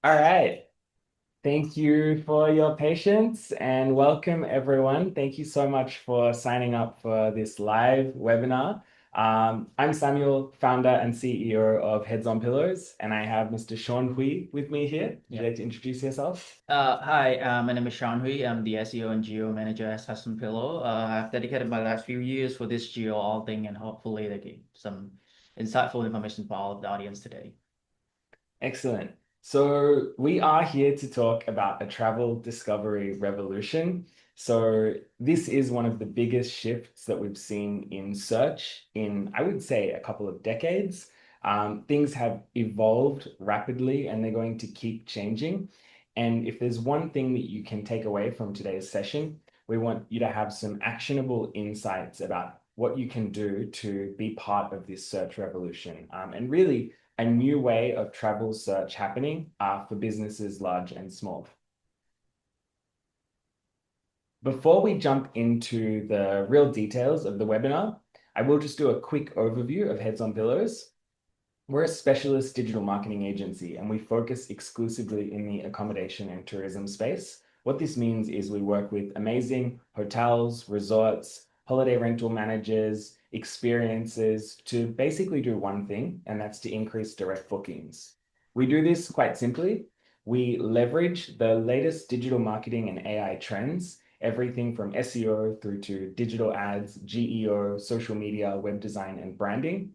All right. Thank you for your patience and welcome everyone. Thank you so much for signing up for this live webinar. I'm Samuel, founder and CEO of Heads on Pillows, and I have Mr. Sean Hui with me here. Would you Yeah. like to introduce yourself? Hi, my name is Sean Hui. I'm the SEO and Geo manager at Custom Pillow. I've dedicated my last few years for this geo all thing, and hopefully they give some insightful information for all of the audience today. Excellent. So we are here to talk about a travel discovery revolution. So this is one of the biggest shifts that we've seen in search in, I would say, a couple of decades. Things have evolved rapidly and they're going to keep changing. And if there's one thing that you can take away from today's session, we want you to have some actionable insights about what you can do to be part of this search revolution. And really, a new way of travel search happening for businesses large and small. Before we jump into the real details of the webinar, I will just do a quick overview of Heads on Pillows. We're a specialist digital marketing agency and we focus exclusively in the accommodation and tourism space. What this means is we work with amazing hotels, resorts, holiday rental managers, experiences to basically do one thing, and that's to increase direct bookings. We do this quite simply. We leverage the latest digital marketing and AI trends, everything from SEO through to digital ads, GEO, social media, web design, and branding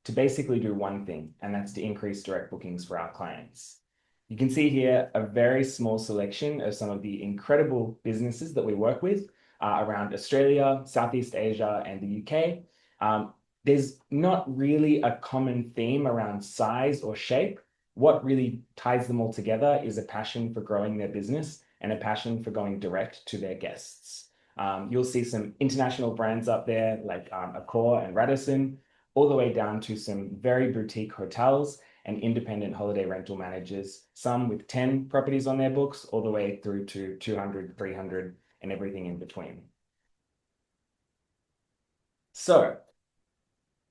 to basically do one thing, and that's to increase direct bookings for our clients. You can see here a very small selection of some of the incredible businesses that we work with around Australia, Southeast Asia, and the UK. There's not really a common theme around size or shape. What really ties them all together is a passion for growing their business and a passion for going direct to their guests. You'll see some international brands up there like Accor and Radisson, all the way down to some very boutique hotels and independent holiday rental managers, some with 10 properties on their books, all the way through to 200, 300, and everything in between. So,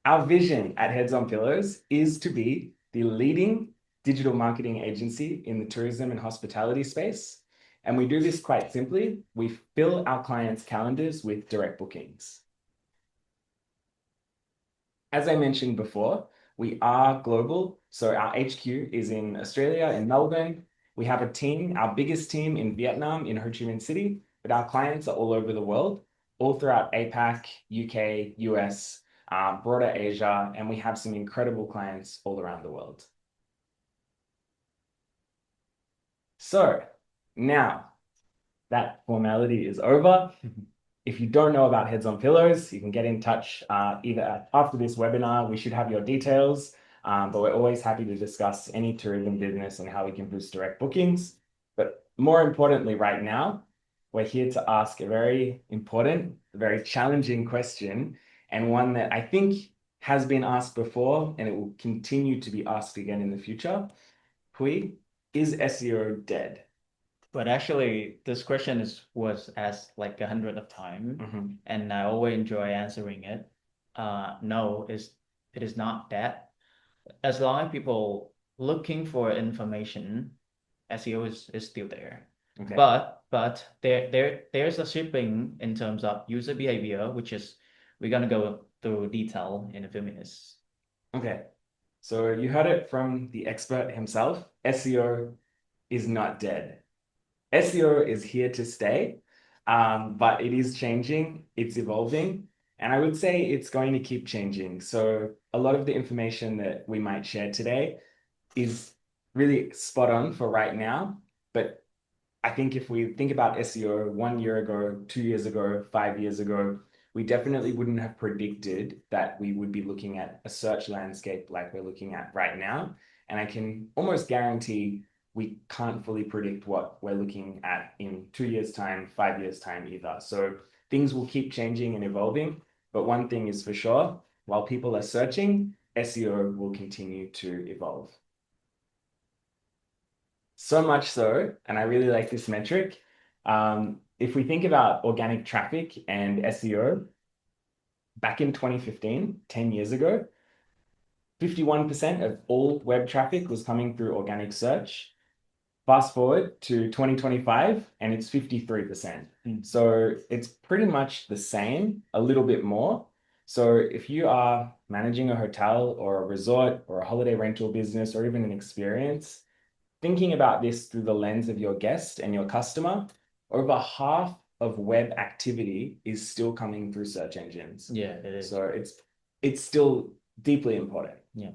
our vision at Heads on Pillows is to be the leading digital marketing agency in the tourism and hospitality space. And we do this quite simply. We fill our clients' calendars with direct bookings. As I mentioned before, we are global. So our HQ is in Australia, in Melbourne. We have a team, our biggest team in Vietnam, in Ho Chi Minh City, but our clients are all over the world, all throughout APAC, UK, US, broader Asia, and we have some incredible clients all around the world. So now that formality is over. If you don't know about Heads on Pillows, you can get in touch either after this webinar. We should have your details, but we're always happy to discuss any tourism business and how we can boost direct bookings. But more importantly, right now, we're here to ask a very important, very challenging question, and one that I think has been asked before and it will continue to be asked again in the future. Hui, is SEO dead? But actually, this question was asked like 100 of time, Mhm. and I always enjoy answering it. No, it is not that. As long as people looking for information, SEO is still there. Okay. But there's a shipping in terms of user behavior, which is we're gonna go through detail in a few minutes. Okay. So you heard it from the expert himself. SEO is not dead. SEO is here to stay, but it is changing, it's evolving, and I would say it's going to keep changing. So a lot of the information that we might share today is really spot on for right now, but I think if we think about SEO 1 year ago, 2 years ago, 5 years ago, we definitely wouldn't have predicted that we would be looking at a search landscape like we're looking at right now. And I can almost guarantee we can't fully predict what we're looking at in 2 years' time, 5 years' time either. So things will keep changing and evolving. But one thing is for sure, while people are searching, SEO will continue to evolve. So much so, and I really like this metric. If we think about organic traffic and SEO, back in 2015, 10 years ago, 51% of all web traffic was coming through organic search. Fast forward to 2025 and it's 53%. Mm. So it's pretty much the same, a little bit more. So if you are managing a hotel or a resort or a holiday rental business or even an experience, thinking about this through the lens of your guest and your customer, over half of web activity is still coming through search engines. Yeah, it is. So it's still deeply important. Yeah,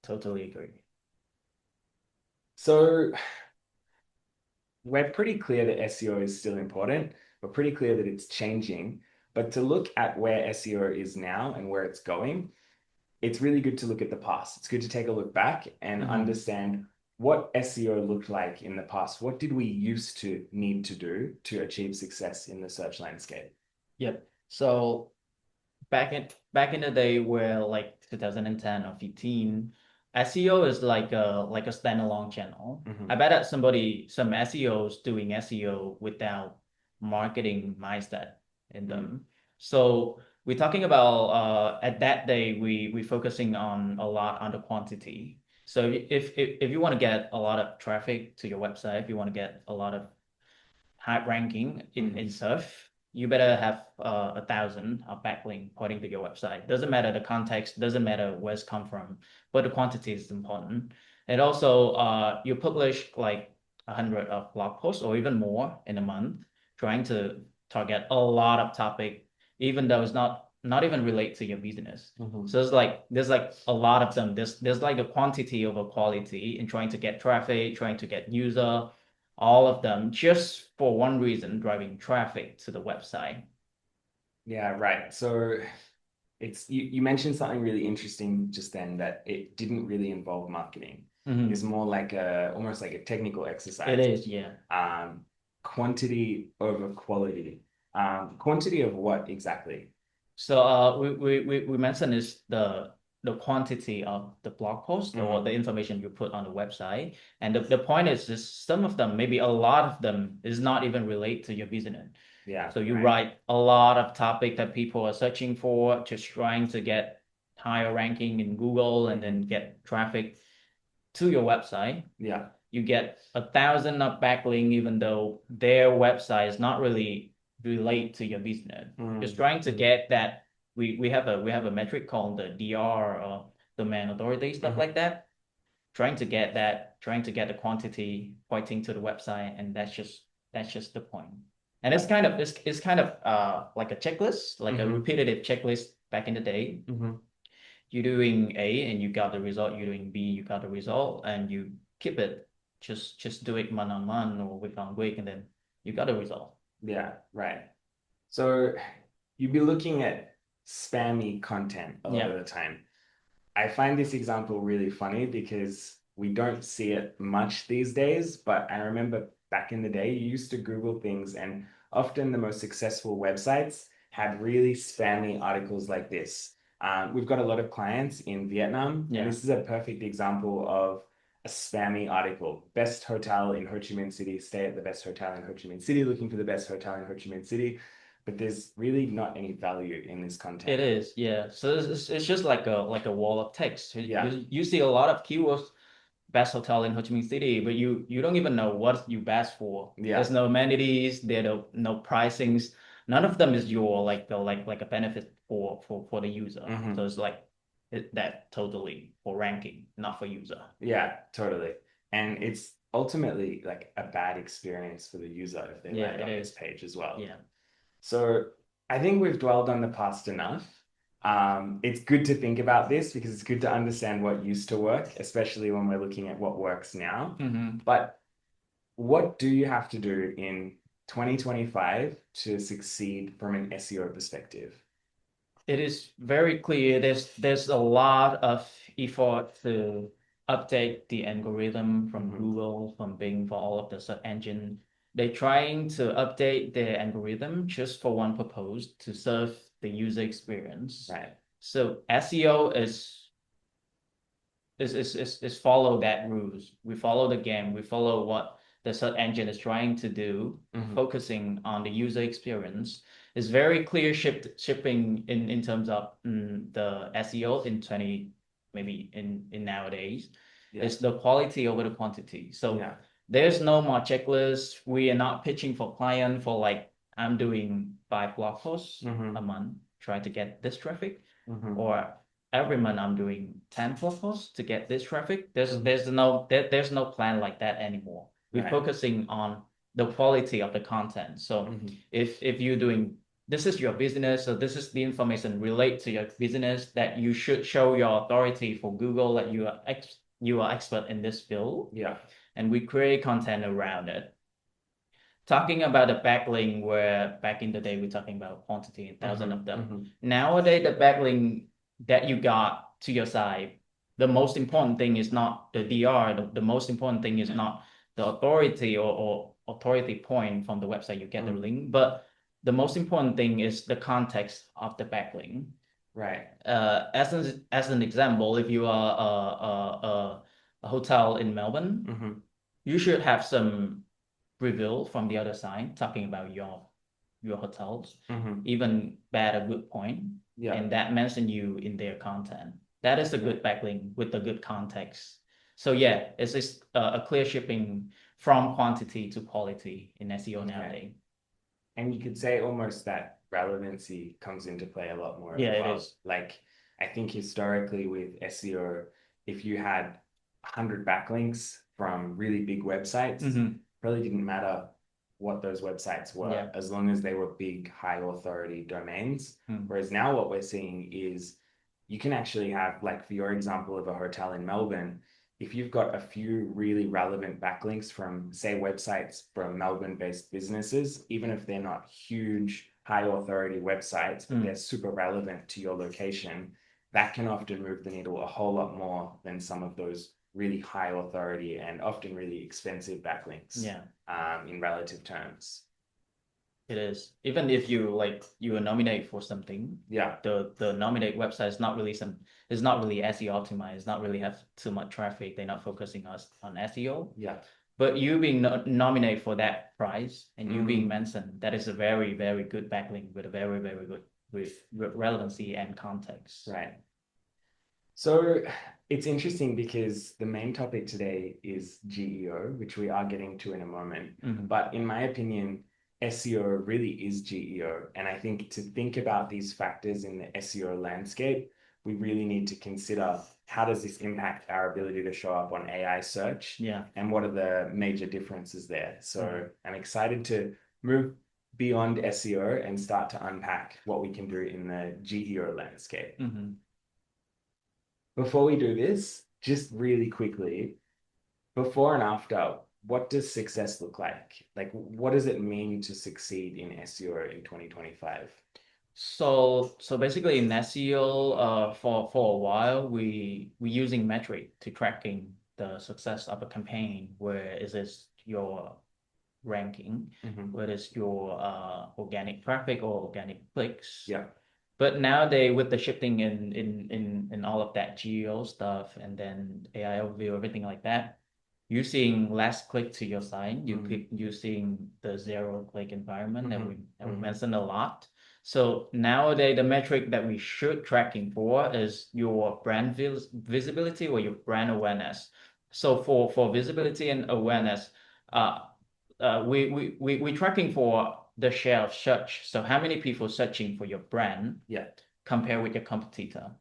totally agree. So we're pretty clear that SEO is still important. We're pretty clear that it's changing. But to look at where SEO is now and where it's going, it's really good to look at the past. It's good to take a look back and understand what SEO looked like in the past. What did we used to need to do to achieve success in the search landscape? Yep. So back in the day where like 2010 or 15, SEO is like a standalone channel. I bet that some SEOs doing SEO without marketing mindset in them. So we're talking about at that day we focusing on a lot on the quantity. So if you want to get a lot of traffic to your website, if you want to get a lot of high ranking in search, you better have 1,000 of backlink pointing to your website. Doesn't matter the context, doesn't matter where it's come from, but the quantity is important. And also, you publish like 100 of blog posts or even more in a month, trying to target a lot of topic, even though it's not even relate to your business. So it's like there's like a lot of them. There's like a quantity over quality in trying to get traffic, trying to get user, all of them just for one reason, driving traffic to the website. Yeah, right. So you mentioned something really interesting just then that it didn't really involve marketing. It's more like a almost like a technical It exercise. is, yeah. Quantity over quality. Quantity of what exactly? So we mentioned is the quantity of the blog post or the information you put on the website. And the point is just some of them, maybe a lot of them is not even relate to your business. Yeah, So you right. write a lot of topic that people are searching for, just trying to get higher ranking in Google and then get traffic to your website. Yeah. You get 1,000 of backlink, even though their website is not really relate to your business. Just trying to get that. We have a metric called the DR or domain authority, stuff like that. Trying to get that, trying to get the quantity pointing to the website, and that's just the point. And it's kind of like a checklist, like a repetitive checklist back in the day. You're doing A and you got the result, you're doing B, you got the result, and you keep it. Just do it month on month or week on week, and then you got the result. Yeah, right. So you'd be looking at spammy content a lot of Yeah. the time. I find this example really funny because we don't see it much these days, but I remember back in the day, you used to Google things, and often the most successful websites had really spammy articles like this. We've got a lot of clients in Vietnam, and Yeah. this is a perfect example of a spammy article. Best hotel in Ho Chi Minh City, stay at the best hotel in Ho Chi Minh City, looking for the best hotel in Ho Chi Minh City. But there's really not any value in this content. It is, yeah. So it's just like a wall of text. Yeah. You see a lot of keywords, best hotel in Ho Chi Minh City, but you don't even know what you best for. Yeah. There's no amenities, there are no pricings. None of them is your like a benefit for the user. So it's like that totally for ranking, not for user. Yeah, totally. And it's ultimately like a bad experience for the user if they Yeah, land it on this is. page as well. Yeah. So I think we've dwelled on the past enough. It's good to think about this because it's good to understand what used to work, especially when we're looking at what works now. But what do you have to do in 2025 to succeed from an SEO perspective? It is very clear there's a lot of effort to update the algorithm from Google, from Bing, for all of the search engine. They're trying to update their algorithm just for one purpose, to serve the user experience. Right. So SEO is follow that rules. We follow the game. We follow what the search engine is trying to do, focusing on the user experience. It's very clear shipping in terms of the SEO in 20 maybe in nowadays. It's the quality over the quantity. So Yeah. there's no more checklist. We are not pitching for client for like, I'm doing 5 blog posts a month, try to get this traffic, or every month I'm doing 10 blog posts to get this traffic. There's no plan like that anymore. We're Right. focusing on the quality of the content. So if you're doing, this is your business, so this is the information relate to your business that you should show your authority for Google that you are expert in this field. Yeah. And we create content around it. Talking about the backlink, where back in the day we're talking about quantity, thousands of them. Nowadays, the backlink that you got to your site, the most important thing is not the DR. The most important thing is not the authority or authority point from the website you get the link, but the most important thing is the context of the backlink. Right. As an example, if you are a hotel in Melbourne, you should have some review from the other side talking about your hotels, even bad or good point, and that mention you in their content. That is a good backlink with a good context. So yeah, it's just a clear shipping from quantity to quality in SEO nowadays. And you could say almost that relevancy comes into play a lot more. Yeah, it is. Like, I think historically with SEO, if you had 100 backlinks from really big websites, probably didn't matter what those websites were, as long as they were big, high authority domains. Whereas now what we're seeing is you can actually have, like for your example of a hotel in Melbourne, if you've got a few really relevant backlinks from, say, websites from Melbourne-based businesses, even if they're not huge, high authority websites, but they're super relevant to your location, that can often move the needle a whole lot more than some of those really high authority and often really expensive backlinks in relative terms. It is. Even if you nominate for something, the nominate website is not really SEO optimized, it's not really have too much traffic, they're not focusing on SEO. Yeah. But you being nominated for that prize and you being mentioned, that is a very, very good backlink with a very, very good with relevancy and context. Right. So it's interesting because the main topic today is GEO, which we are getting to in a moment. But in my opinion, SEO really is GEO. And I think to think about these factors in the SEO landscape, we really need to consider how does this impact our ability to show up on AI search? And what are the major differences there? So I'm excited to move beyond SEO and start to unpack what we can do in the GEO landscape. Before we do this, just really quickly, before and after, what does success look like? Like, what does it mean to succeed in SEO in 2025? So basically in SEO, for a while, we using metric to tracking the success of a campaign, where is this your ranking, where is your organic traffic or organic clicks. But nowadays, with the shifting in all of that geo stuff and then AI overview, everything like that, you're seeing less click to your site. You're seeing the zero click environment that we mentioned a lot. So nowadays, the metric that we should tracking for is your brand visibility or your brand awareness. So for visibility and awareness, we tracking for the share of search. So how many people searching for your brand compared with your competitor?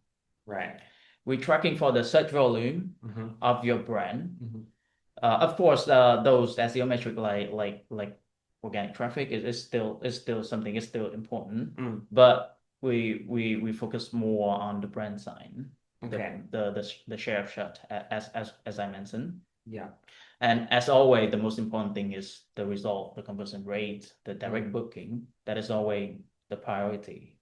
Right. We're tracking for the search volume of your brand. Of course, those SEO metric like organic traffic is still something, is still important. But we focus more on the brand side. The share of search as I mentioned. And as always, the most important thing is the result, the conversion rate, the direct booking. That is always the priority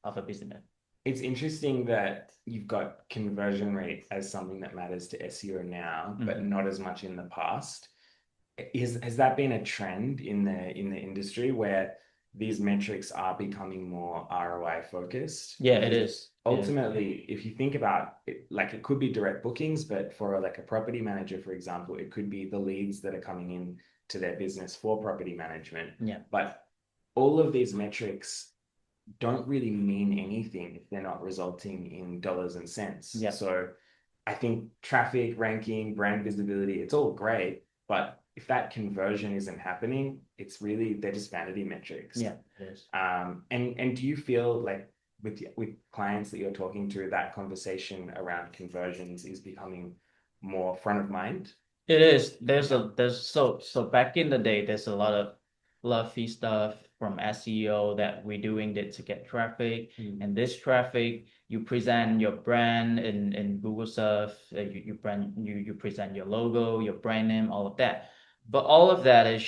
of a business. It's interesting that you've got conversion rate as something that matters to SEO now, but not as much in the past. Has that been a trend in the industry where these metrics are becoming more ROI focused? Yeah, it is. Ultimately, if you think about it, like it could be direct bookings, but for like a property manager, for example, it could be the leads that are coming in to their business for property management. But all of these metrics don't really mean anything if they're not resulting in dollars and cents. So I think traffic, ranking, brand visibility, it's all great, but if that conversion isn't happening, they're just vanity metrics. Yeah, it is. And do you feel like with clients that you're talking to, that conversation around conversions is becoming more front of mind? It is. There's back in the day, there's a lot of fluffy stuff from SEO that we're doing it to get traffic. And this traffic, you present your brand in Google search, you present your logo, your brand name, all of that. But all of that is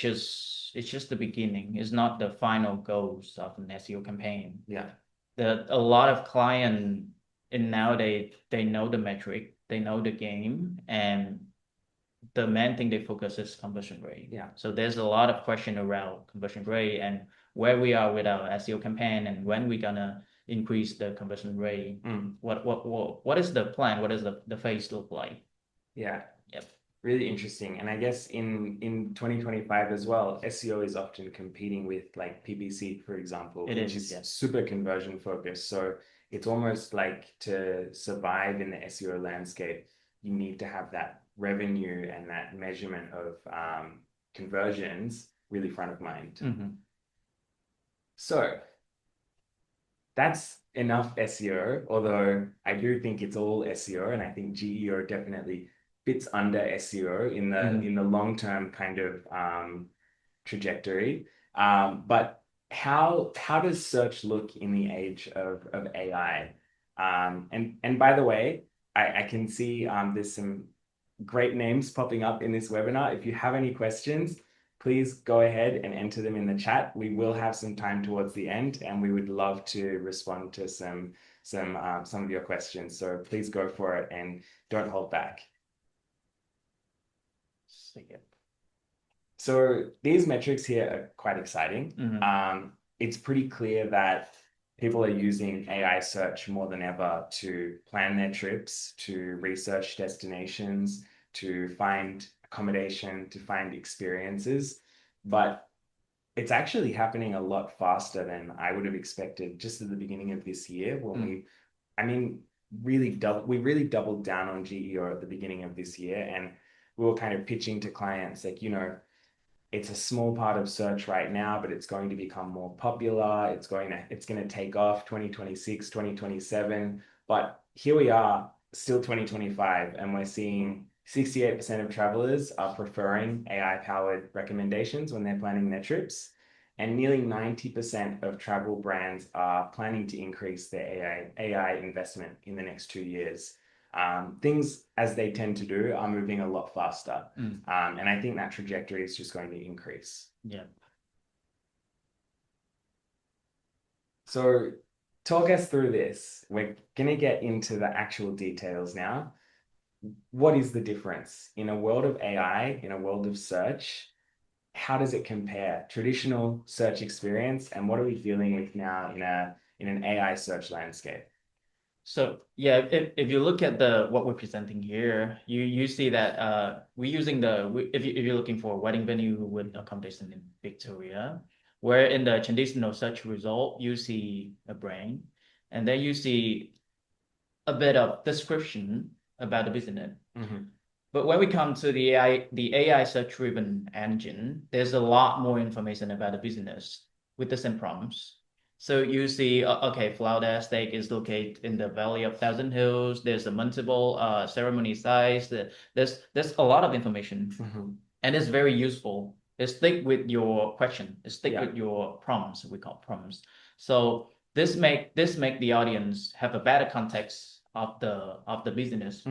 just the beginning. It's not the final goals of an SEO campaign. Yeah. A lot of client in nowadays they know the metric, they know the game, and the main thing they focus is conversion rate. Yeah. So there's a lot of question around conversion rate and where we are with our SEO campaign and when we're gonna increase the conversion rate. What is the plan? What does the phase look like? Yeah. Yep. Really interesting. And I guess in 2025 as well, SEO is often competing with like PPC, for example, which is yes. super conversion focused. So it's almost like to survive in the SEO landscape, you need to have that revenue and that measurement of conversions really front of mind. So that's enough SEO, although I do think it's all SEO, and I think GEO definitely fits under SEO in the long term kind of trajectory. But how does search look in the age of AI? And by the way, I can see there's some great names popping up in this webinar. If you have any questions, please go ahead and enter them in the chat. We will have some time towards the end, and we would love to respond to some of your questions. So please go for it and don't hold back. So these metrics here are quite exciting. It's pretty clear that people are using AI search more than ever to plan their trips, to research destinations, to find accommodation, to find experiences. But it's actually happening a lot faster than I would have expected just at the beginning of this year when we really doubled down on GEO at the beginning of this year, and we were kind of pitching to clients like, it's a small part of search right now, but it's going to become more popular. It's going to take off 2026, 2027. But here we are, still 2025, and we're seeing 68% of travelers are preferring AI-powered recommendations when they're planning their trips. And nearly 90% of travel brands are planning to increase their AI investment in the next 2 years. Things, as they tend to do, are moving a lot faster. And I think that trajectory is just going to increase. Yeah. So talk us through this. We're going to get into the actual details now. What is the difference in a world of AI, in a world of search? How does it compare traditional search experience, and what are we dealing with now in an AI search landscape? So yeah, if you look at what we're presenting here, you see that we're using if you're looking for a wedding venue with accommodation in Victoria, where in the traditional search result you see a brand, and then you see a bit of description about the business. But when we come to the AI search-driven engine, there's a lot more information about the business with the same prompts. So you see, okay, Florida Steak is located in the Valley of Thousand Hills. There's a multiple ceremony size. There's a lot of information, and it's very useful. It stick with your question. It stick with your prompts. We call prompts. So this make the audience have a better context of the business.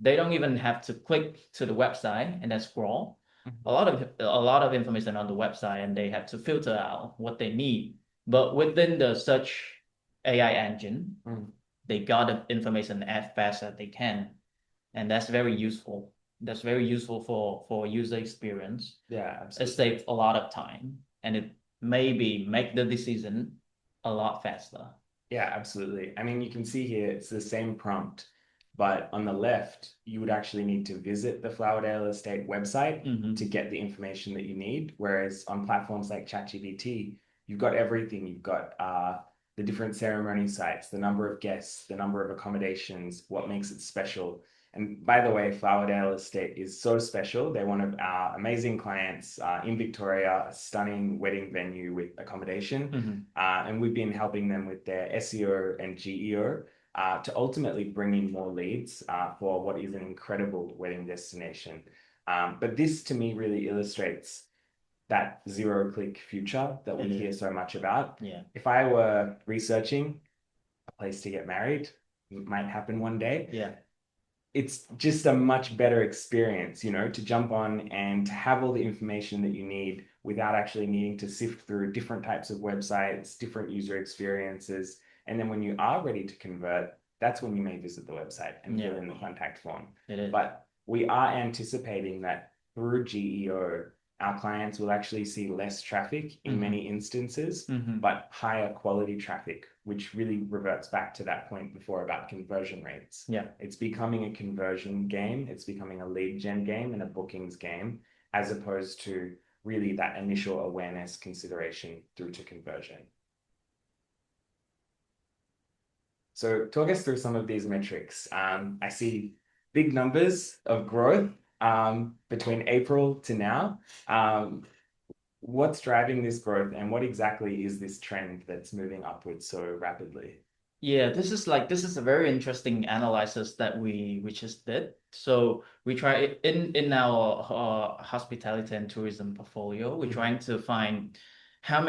They don't even have to click to the website and then scroll. A lot of information on the website, and they have to filter out what they need. But within the search AI engine, they got the information as fast as they can, and that's very useful. That's very useful for user experience. Yeah, absolutely. It saves a lot of time, and it maybe make the decision a lot faster. Yeah, absolutely. I mean, you can see here, it's the same prompt, but on the left, you would actually need to visit the Flowerdale Estate website to get the information that you need. Whereas on platforms like ChatGPT, you've got everything. You've got the different ceremony sites, the number of guests, the number of accommodations, what makes it special. And by the way, Flowerdale Estate is so special. They're one of our amazing clients in Victoria, a stunning wedding venue with accommodation. And we've been helping them with their SEO and GEO to ultimately bring in more leads for what is an incredible wedding destination. But this to me really illustrates that zero-click future that we hear so much about. Yeah. If I were researching a place to get married, it might happen one day. Yeah. It's just a much better experience, to jump on and to have all the information that you need without actually needing to sift through different types of websites, different user experiences. And then when you are ready to convert, that's when you may visit the website and fill in the contact form. It is. But we are anticipating that through GEO, our clients will actually see less traffic in many instances, but higher quality traffic, which really reverts back to that point before about conversion rates. Yeah. It's becoming a conversion game. It's becoming a lead gen game and a bookings game, as opposed to really that initial awareness consideration through to conversion. So talk us through some of these metrics. I see big numbers of growth between April to now. What's driving this growth and what exactly is this trend that's moving upwards so rapidly? Yeah, this is a very interesting analysis that we just did. So we try in our hospitality and tourism portfolio, we're trying to find how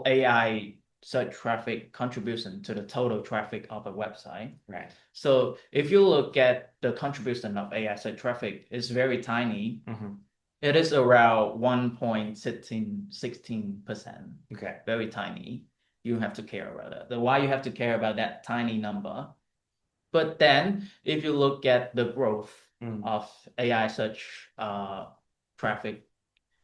AI search traffic contribution to the total traffic of a website. Right. So if you look at the contribution of AI search traffic, it's very tiny. It is around 1.16%. Okay. Very tiny. You have to care about that. Why you have to care about that tiny number? But then if you look at the growth of AI search traffic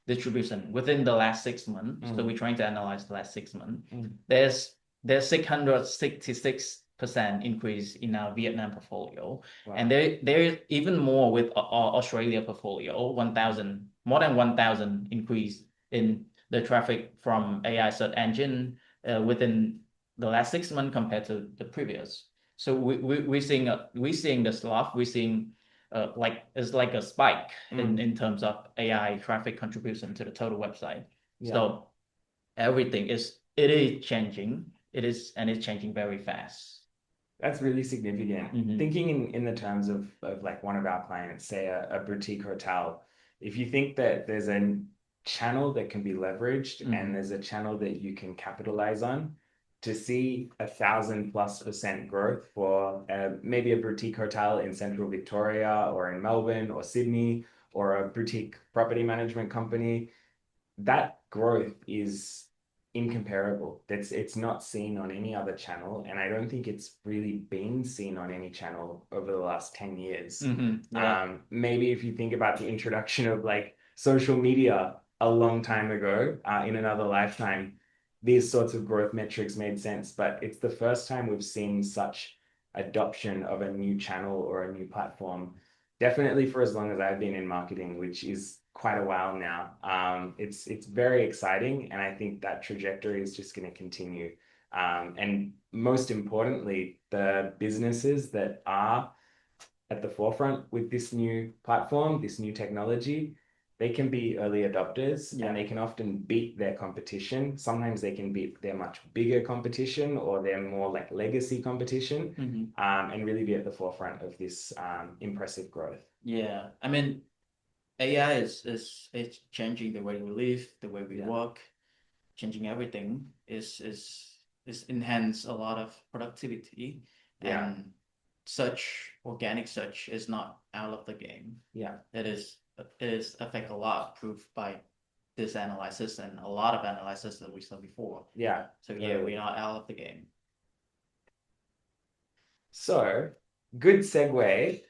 distribution within the last 6 months, so we're trying to analyze the last 6 months, there's 666% increase in our Vietnam portfolio. Wow. And there's even more with our Australia portfolio, more than 1,000 increase in the traffic from AI search engine within the last 6 months compared to the previous. So we're seeing the slough. We're seeing it's like a spike in terms of AI traffic contribution to the total website. Yeah. So everything is changing. It's changing very fast. That's really significant. Thinking in the terms of like one of our clients, say a boutique hotel, if you think that there's a channel that can be leveraged and there's a channel that you can capitalize on, to see 1,000+% growth for maybe a boutique hotel in central Victoria or in Melbourne or Sydney or a boutique property management company, that growth is incomparable. It's not seen on any other channel, and I don't think it's really been seen on any channel over the last 10 years. Yeah. Maybe if you think about the introduction of like social media a long time ago, in another lifetime, these sorts of growth metrics made sense, but it's the first time we've seen such adoption of a new channel or a new platform, definitely for as long as I've been in marketing, which is quite a while now. It's very exciting, and I think that trajectory is just going to continue. And most importantly, the businesses that are at the forefront with this new platform, this new technology, they can be early adopters and they can often beat their competition. Sometimes they can beat their much bigger competition or their more like legacy competition, and really be at the forefront of this impressive growth. Yeah, I mean, AI is changing the way we live, the way we work, changing everything. Is enhance a lot of productivity, and organic search is not out of the game. Yeah, it is affect a lot, proved by this analysis and a lot of analysis that we saw before. Yeah. So yeah, we're not out of the game. So good segue.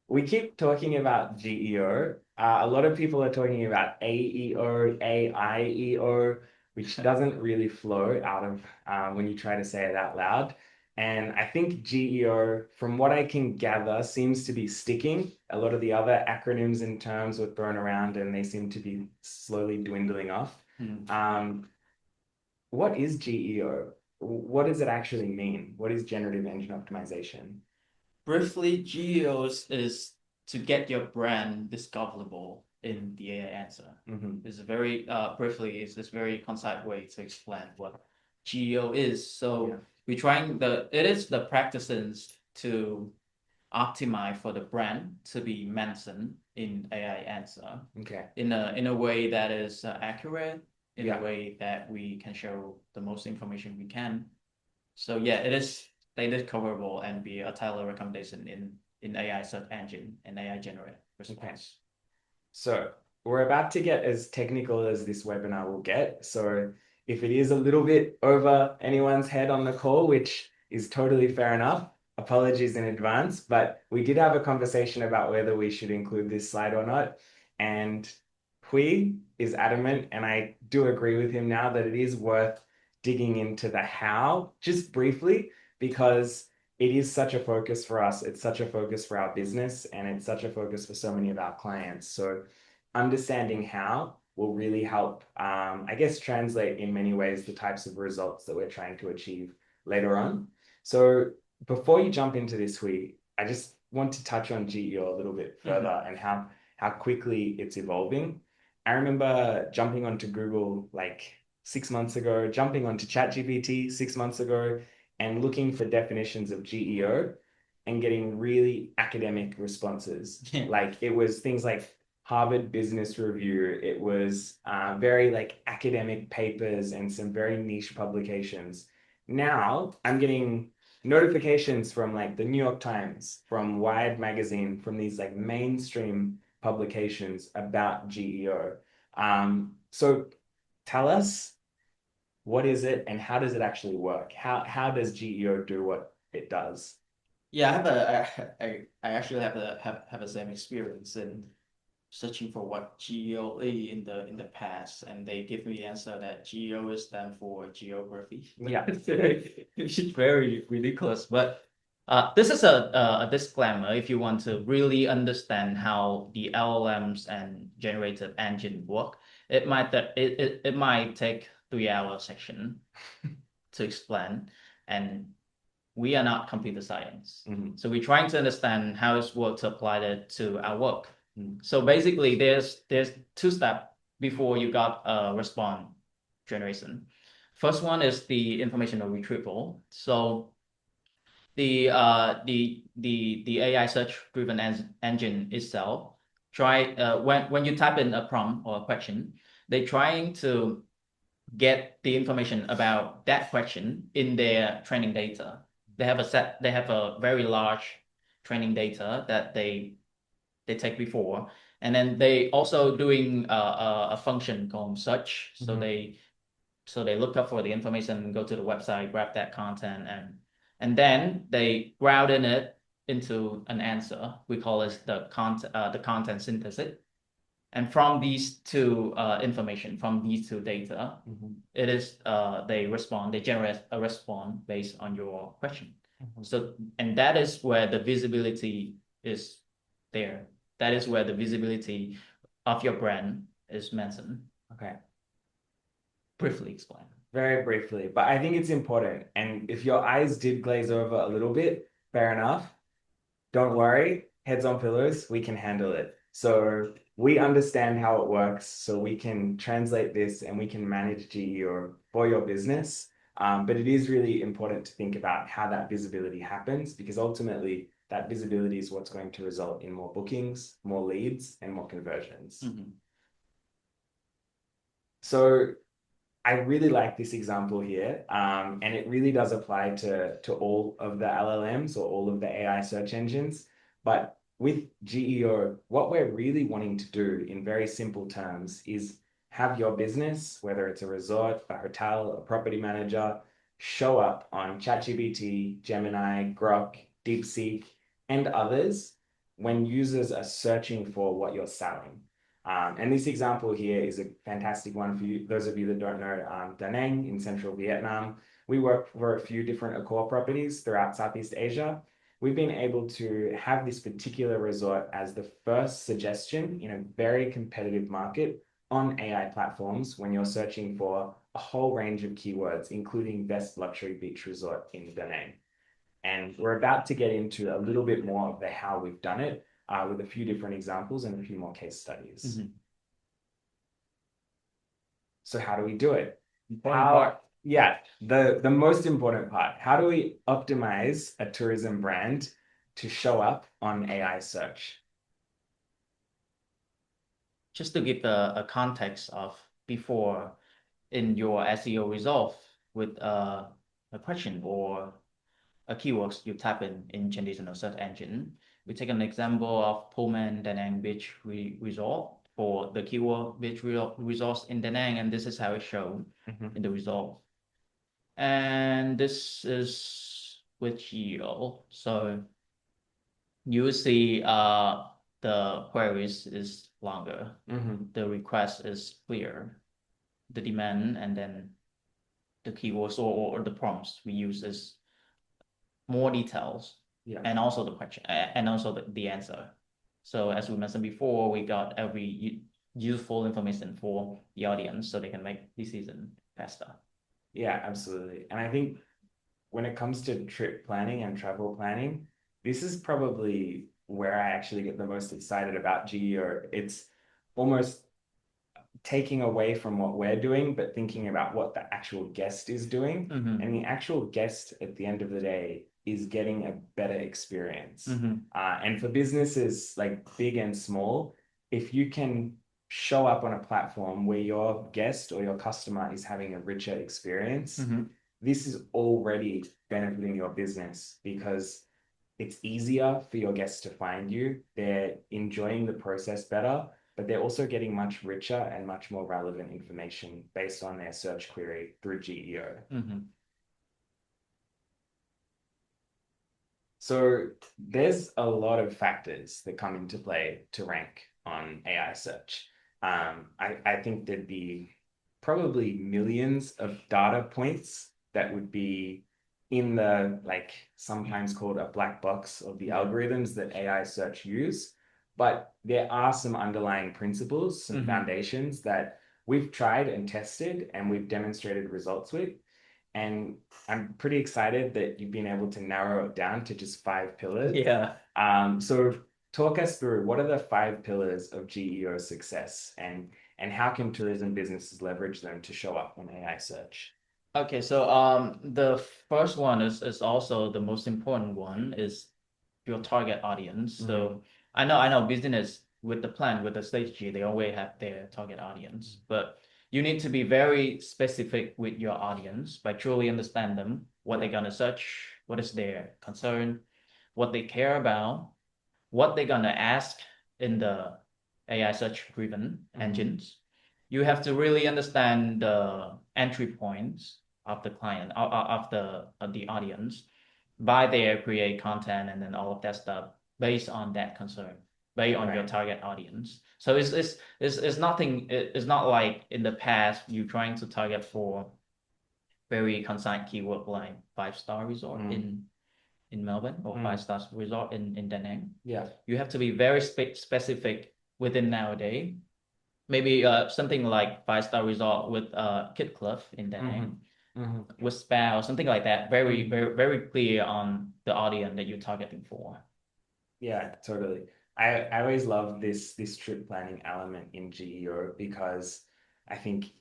We keep talking about GEO. A lot of people are talking about AEO, AIEO, which doesn't really flow out of when you try to say it out loud. And I think GEO, from what I can gather, seems to be sticking. A lot of the other acronyms and terms were thrown around and they seem to be slowly dwindling off. What is GEO? What does it actually mean? What is generative engine optimization? Briefly, geos is to get your brand discoverable in the AI answer. It's a very briefly, it's this very concise way to explain what geo is. So Yeah. we're trying it is the practices to optimize for the brand to be mentioned in AI answer Okay. in a way that is accurate, in Yeah. a way that we can show the most information we can. So yeah, it is discoverable and be a tailored recommendation in AI search engine and AI generate response. So we're about to get as technical as this webinar will get. So if it is a little bit over anyone's head on the call, which is totally fair enough, apologies in advance, but we did have a conversation about whether we should include this slide or not. And Hui is adamant, and I do agree with him now that it is worth digging into the how, just briefly, because it is such a focus for us. It's such a focus for our business, and it's such a focus for so many of our clients. So understanding how will really help, I guess, translate in many ways the types of results that we're trying to achieve later on. So before you jump into this, Hui, I just want to touch on GEO a little bit further and how quickly it's evolving. I remember jumping onto Google like 6 months ago, jumping onto ChatGPT 6 months ago, and looking for definitions of GEO and getting really academic responses. Like it was things like Harvard Business Review. It was very like academic papers and some very niche publications. Now I'm getting notifications from like the New York Times, from Wired Magazine, from these like mainstream publications about GEO. So tell us, what is it and how does it actually work? How does GEO do what it does? Yeah, I actually have the same experience in searching for what GEO is in the past, and they give me the answer that GEO stand for geography. Yeah. Which is very ridiculous. But this is a disclaimer. If you want to really understand how the LLMs and generative engine work, it might take 3 hour section to explain, and we are not computer science. So we're trying to understand how it's worked to apply it to our work. So basically, there's 2 steps before you got a response generation. First one is the information retrieval. So the AI search driven engine itself when you type in a prompt or a question, they're trying to get the information about that question in their training data. They have a very large training data that they take before, and then they also doing a function called search. So they look up for the information, go to the website, grab that content, and then they ground in it into an answer. We call it the content synthesis. And from these two information, from these two data, it is they generate a response based on your question. So, and that is where the visibility is there. That is where the visibility of your brand is mentioned. Okay. Briefly explain. Very briefly, but I think it's important. And if your eyes did glaze over a little bit, fair enough. Don't worry, heads on pillows, we can handle it. So we understand how it works, so we can translate this and we can manage GEO for your business. But it is really important to think about how that visibility happens, because ultimately that visibility is what's going to result in more bookings, more leads, and more conversions. So I really like this example here, and it really does apply to all of the LLMs or all of the AI search engines. But with GEO, what we're really wanting to do in very simple terms is have your business, whether it's a resort, a hotel, a property manager, show up on ChatGPT, Gemini, Grok, DeepSeek, and others when users are searching for what you're selling. And this example here is a fantastic one for you. Those of you that don't know, Da Nang in central Vietnam, we work for a few different Accor properties throughout Southeast Asia. We've been able to have this particular resort as the first suggestion in a very competitive market on AI platforms when you're searching for a whole range of keywords, including best luxury beach resort in Da Nang. And we're about to get into a little bit more of the how we've done it with a few different examples and a few more case studies. So how do we do it? Important part. Yeah, the most important part. How do we optimize a tourism brand to show up on AI search? Just to give a context of before in your SEO result with a question or a keywords you type in traditional search engine. We take an example of Pullman Da Nang Beach resort for the keyword beach resource in Da Nang, and this is how it's shown in the result. And this is with geo. So you see the queries is longer, the request is clear, the demand, and then the keywords or the prompts we use is more details, and also the question and also the answer. So as we mentioned before, we got every useful information for the audience so they can make decision faster. Yeah, absolutely. And I think when it comes to trip planning and travel planning, this is probably where I actually get the most excited about GEO. It's almost taking away from what we're doing, but thinking about what the actual guest is doing. And the actual guest at the end of the day is getting a better experience. And for businesses like big and small, if you can show up on a platform where your guest or your customer is having a richer experience, this is already benefiting your business because it's easier for your guests to find you. They're enjoying the process better, but they're also getting much richer and much more relevant information based on their search query through GEO. So there's a lot of factors that come into play to rank on AI search. I think there'd be probably millions of data points that would be in the like sometimes called a black box of the algorithms that AI search use. But there are some underlying principles, some foundations that we've tried and tested and we've demonstrated results with. And I'm pretty excited that you've been able to narrow it down to just 5 pillars. Yeah. So talk us through what are the 5 pillars of GEO success and how can tourism businesses leverage them to show up on AI search? Okay, so the first one is also the most important one is your target audience. So I know business with the plan, with the strategy, they always have their target audience, but you need to be very specific with your audience by truly understand them, what they're gonna search, what is their concern, what they care about, what they're gonna ask in the AI search driven engines. You have to really understand the entry points of the client, of the audience, by their create content and then all of that stuff based on that concern, based on your target audience. So it's nothing. It's not like in the past you trying to target for very concise keyword like 5-star resort in Melbourne or 5 stars resort in Da Nang. Yeah, you have to be very specific within nowadays. Maybe something like 5-star resort with Kid Club in Da Nang, with spa or something like that. Very, very, very clear on the audience that you're targeting for. Yeah, totally. I always love this trip planning element in GEO because I think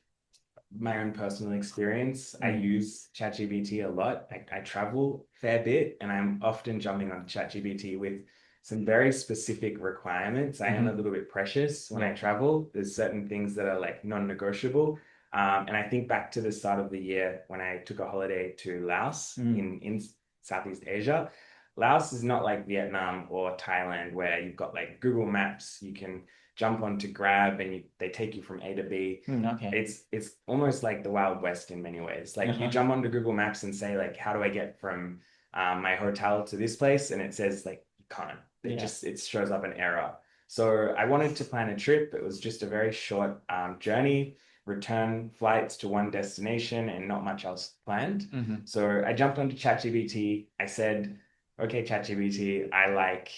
my own personal experience, I use ChatGPT a lot. I travel a fair bit and I'm often jumping on ChatGPT with some very specific requirements. I am a little bit precious when I travel. There's certain things that are like non-negotiable. And I think back to the start of the year when I took a holiday to Laos in Southeast Asia. Laos is not like Vietnam or Thailand where you've got like Google Maps. You can jump onto Grab and they take you from A to B. Okay. It's almost like the Wild West in many ways. Like you jump onto Google Maps and say like, how do I get from my hotel to this place? And it says like, you can't. It shows up an error. So I wanted to plan a trip. It was just a very short journey, return flights to one destination and not much else planned. So I jumped onto ChatGPT. I said, okay, ChatGPT, I like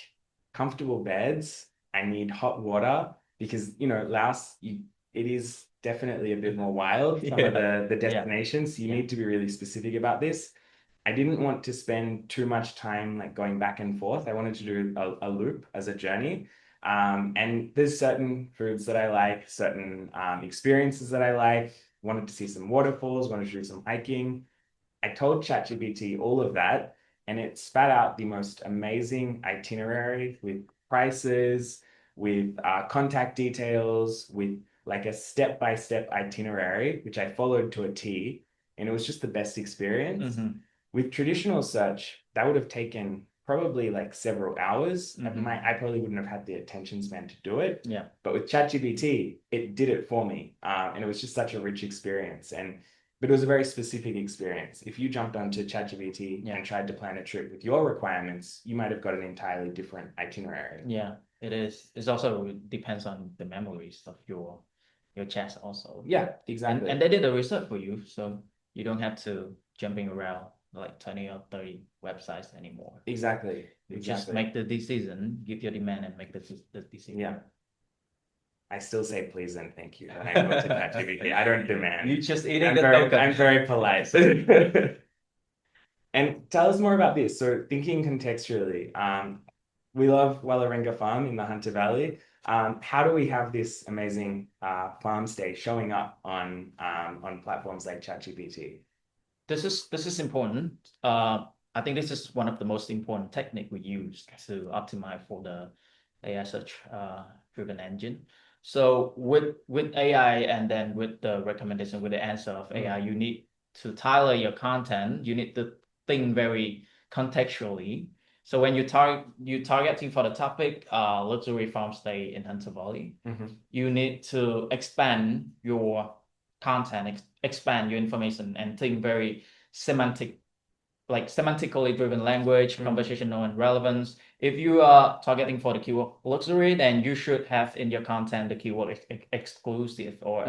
comfortable beds. I need hot water because, Laos, it is definitely a bit more wild, some of the destinations. So you need to be really specific about this. I didn't want to spend too much time like going back and forth. I wanted to do a loop as a journey. And there's certain foods that I like, certain experiences that I like. Wanted to see some waterfalls, wanted to do some hiking. I told ChatGPT all of that, and it spat out the most amazing itinerary with prices, with contact details, with like a step-by-step itinerary, which I followed to a T, and it was just the best experience. Mm-hmm. With traditional search, that would have taken probably like several hours. Mm-hmm. I probably wouldn't have had the attention span to do it. Yeah. But with ChatGPT, it did it for me. And it was just such a rich experience. But it was a very specific experience. If you jumped onto ChatGPT Yeah. and tried to plan a trip with your requirements, you might have got an entirely different itinerary. Yeah, it is. It's also depends on the memories of your chats also. Yeah, exactly. And they did the research for you, so you don't have to jumping around like 20 or 30 websites anymore. Exactly. You just make the decision, give your demand and make the decision. Yeah. I still say please and thank you when I go to ChatGPT. I don't demand. You just eating I'm the token. I'm very polite. And tell us more about this. So thinking contextually, we love Wallarenga Farm in the Hunter Valley. How do we have this amazing farm stay showing up on platforms like ChatGPT? This is important. I think this is one of the most important technique we use to optimize for the AI search driven engine. So with AI and then with the recommendation with the answer of AI, you need to tailor your content. You need to think very contextually. So when you targeting for the topic, luxury farm stay in Hunter Valley, you need to expand your content, expand your information, and think very semantically driven language, conversational and relevance. If you are targeting for the keyword luxury, then you should have in your content the keyword exclusive or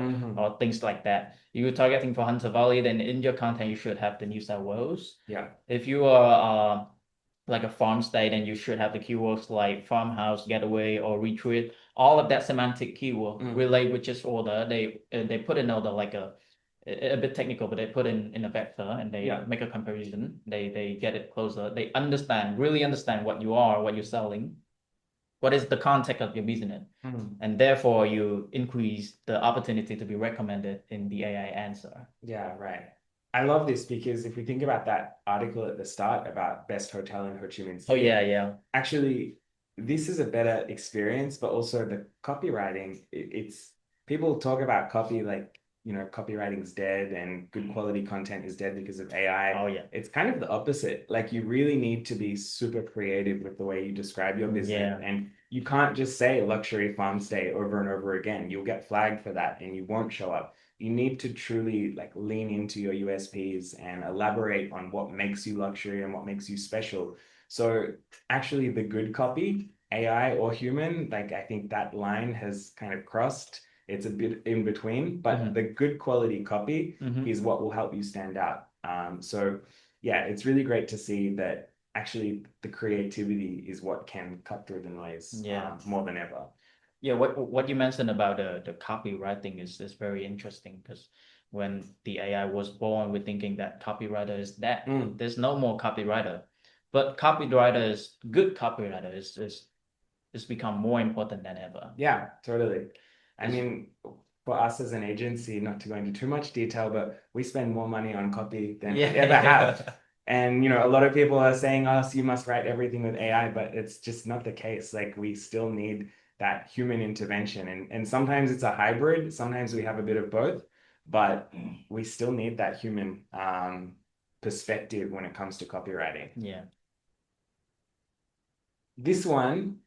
things like that. If you're targeting for Hunter Valley, then in your content you should have the New South Wales. Yeah. If you are like a farm stay, then you should have the keywords like farmhouse, getaway, or retreat. All of that semantic keyword relate with just order. They put in order like a bit technical, but they put in a vector and they make a comparison. They get it closer. They really understand what you are, what you're selling, what is the context of your business, and therefore you increase the opportunity to be recommended in the AI answer. Yeah, right. I love this because if we think about that article at the start about best hotel in Ho Chi Minh City, yeah. Actually, this is a better experience, but also the copywriting, it's people talk about copy like, copywriting's dead and good quality content is dead because of AI. Oh yeah. It's kind of the opposite. Like you really need to be super creative with the way you describe your business. Yeah. And you can't just say luxury farm stay over and over again. You'll get flagged for that and you won't show up. You need to truly like lean into your USPs and elaborate on what makes you luxury and what makes you special. So actually the good copy, AI or human, like I think that line has kind of crossed. It's a bit in between, but the good quality copy is what will help you stand out. So yeah, it's really great to see that actually the creativity is what can cut through the noise more than ever. Yeah, what you mentioned about the copywriting is very interesting because when the AI was born, we're thinking that copywriter is dead. There's no more copywriter, but good copywriter is become more important than ever. Yeah, totally. I mean, for us as an agency, not to go into too much detail, but we spend more money on copy than we ever have. And a lot of people are saying, "Oh, so you must write everything with AI," but it's just not the case. Like we still need that human intervention, and sometimes it's a hybrid. Sometimes we have a bit of both, but we still need that human perspective when it comes to copywriting. Yeah. This one